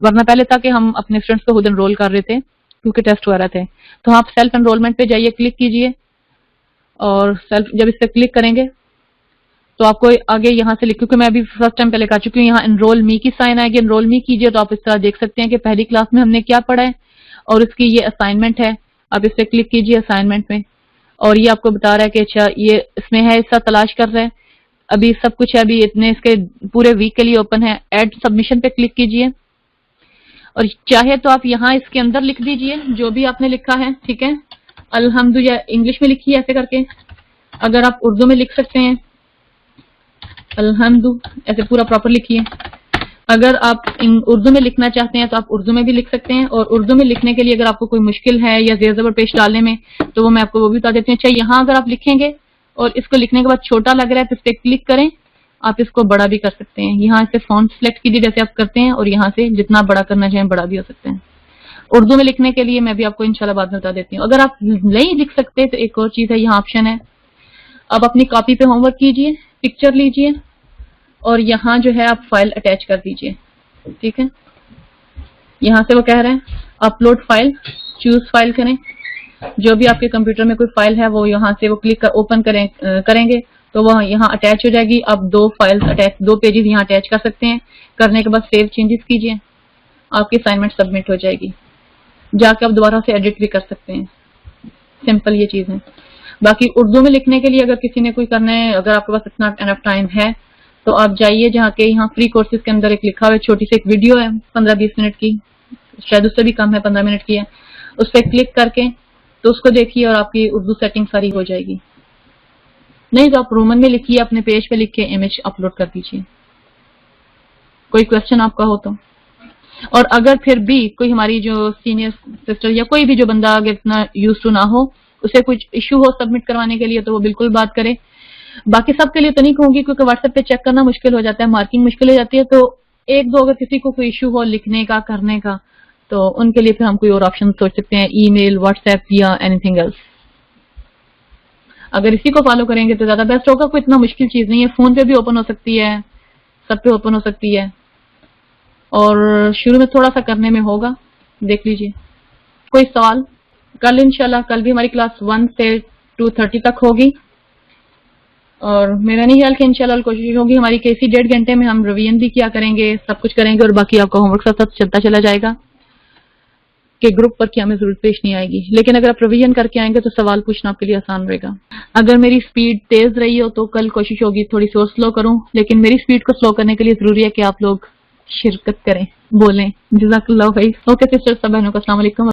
ورنہ پہلے تھا کہ ہم اپنے اسٹوڈنٹس کو خود انرول کر رہے تھے क्योंकि टेस्ट वगैरह थे। तो आप सेल्फ एनरोलमेंट पे जाइए, क्लिक कीजिए, और जब इस पर क्लिक करेंगे तो आपको आगे यहाँ से क्योंकि मैं अभी फर्स्ट टाइम पहले कर चुकी हूँ, यहाँ एनरोल मी की साइन आएगी, एनरोल मी कीजिए तो आप इस तरह देख सकते हैं कि पहली क्लास में हमने क्या पढ़ा है और उसकी ये असाइनमेंट है। आप इस पर क्लिक कीजिए असाइनमेंट में, और ये आपको बता रहा है कि अच्छा ये इसमें है, इसका तलाश कर रहे हैं, अभी सब कुछ है, अभी इतने इसके पूरे वीक के लिए ओपन है। ऐड सबमिशन पे क्लिक कीजिए, और चाहे तो आप यहाँ इसके अंदर लिख दीजिए जो भी आपने लिखा है, ठीक है। अल्हम्दु या इंग्लिश में लिखिए ऐसे करके, अगर आप उर्दू में लिख सकते हैं अल्हम्दु ऐसे पूरा प्रॉपर लिखिए। अगर आप उर्दू में लिखना चाहते हैं तो आप उर्दू में भी लिख सकते हैं, और उर्दू में लिखने के लिए अगर आपको कोई मुश्किल है या जेर ज़बर पेश डालने में तो वो मैं आपको वो भी बता देती हूँ। अच्छा, यहाँ अगर आप लिखेंगे और इसको लिखने के बाद छोटा लग रहा है तो इस पर क्लिक करें, आप इसको बड़ा भी कर सकते हैं। यहाँ से फॉन्ट सेलेक्ट कीजिए जैसे आप करते हैं, और यहाँ से जितना बड़ा करना चाहें बड़ा भी हो सकते हैं। उर्दू में लिखने के लिए मैं भी आपको इंशाल्लाह बाद में बता देती हूँ। अगर आप नहीं लिख सकते तो एक और चीज है, यहाँ ऑप्शन है, अब अपनी कॉपी पे होमवर्क कीजिए, पिक्चर लीजिए और यहाँ जो है आप फाइल अटैच कर दीजिए, ठीक है। यहाँ से वो कह रहे हैं अपलोड फाइल, चूज फाइल करें, जो भी आपके कंप्यूटर में कोई फाइल है वो यहाँ से वो क्लिक कर ओपन करेंगे तो वो यहाँ अटैच हो जाएगी। आप दो फाइल्स अटैच, दो पेजेस यहाँ अटैच कर सकते हैं। करने के बाद सेव चेंजेस कीजिए, आपकी असाइनमेंट सबमिट हो जाएगी। जाके आप दोबारा से एडिट भी कर सकते हैं, सिंपल ये चीज है। बाकी उर्दू में लिखने के लिए अगर किसी ने कोई करना है, अगर आपके पास इतना एनफ टाइम है तो आप जाइए जहाँ के यहाँ फ्री कोर्सेज के अंदर एक लिखा हुआ है, छोटी सी एक वीडियो है 15-20 मिनट की, शायद उससे भी कम है, 15 मिनट की है, उस पर क्लिक करके तो उसको देखिए और आपकी उर्दू सेटिंग सारी हो जाएगी। नहीं तो आप रोमन में लिखिए, अपने पेज पे लिख के इमेज अपलोड कर दीजिए। कोई क्वेश्चन आपका हो तो, और अगर फिर भी कोई हमारी जो सीनियर सिस्टर या कोई भी जो बंदा अगर इतना यूज टू ना हो, उसे कुछ इशू हो सबमिट करवाने के लिए तो वो बिल्कुल बात करे। बाकी सब के लिए तो नहीं कहूंगी क्योंकि व्हाट्सएप पे चेक करना मुश्किल हो जाता है, मार्किंग मुश्किल हो जाती है। तो एक दो अगर किसी को कोई इशू हो लिखने का करने का तो उनके लिए फिर हम कोई और ऑप्शन सोच सकते हैं, ईमेल, व्हाट्सएप या एनीथिंग एल्स। अगर इसी को फॉलो करेंगे तो ज्यादा बेस्ट होगा। कोई इतना मुश्किल चीज नहीं है, फोन पे भी ओपन हो सकती है, सब पे ओपन हो सकती है, और शुरू में थोड़ा सा करने में होगा, देख लीजिए। कोई सवाल? कल इंशाल्लाह, कल भी हमारी क्लास 1 से 2:30 तक होगी, और मेरा नहीं ख्याल कि इंशाल्लाह कोशिश होगी हमारी कि इसी 1.5 घंटे में हम रिवीजन भी किया करेंगे, सब कुछ करेंगे, और बाकी आपका होमवर्क साथ साथ चलता चला जाएगा कि ग्रुप पर क्या हमें जरूरत पेश नहीं आएगी। लेकिन अगर आप रिवीजन करके आएंगे तो सवाल पूछना आपके लिए आसान रहेगा। अगर मेरी स्पीड तेज रही हो तो कल कोशिश होगी थोड़ी सी और स्लो करूं, लेकिन मेरी स्पीड को स्लो करने के लिए जरूरी है कि आप लोग शिरकत करें, बोलें। जज़ाकल्लाह खैर। ओके सिस्टर्स, सब बहनों को अस्सलाम वालेकुम।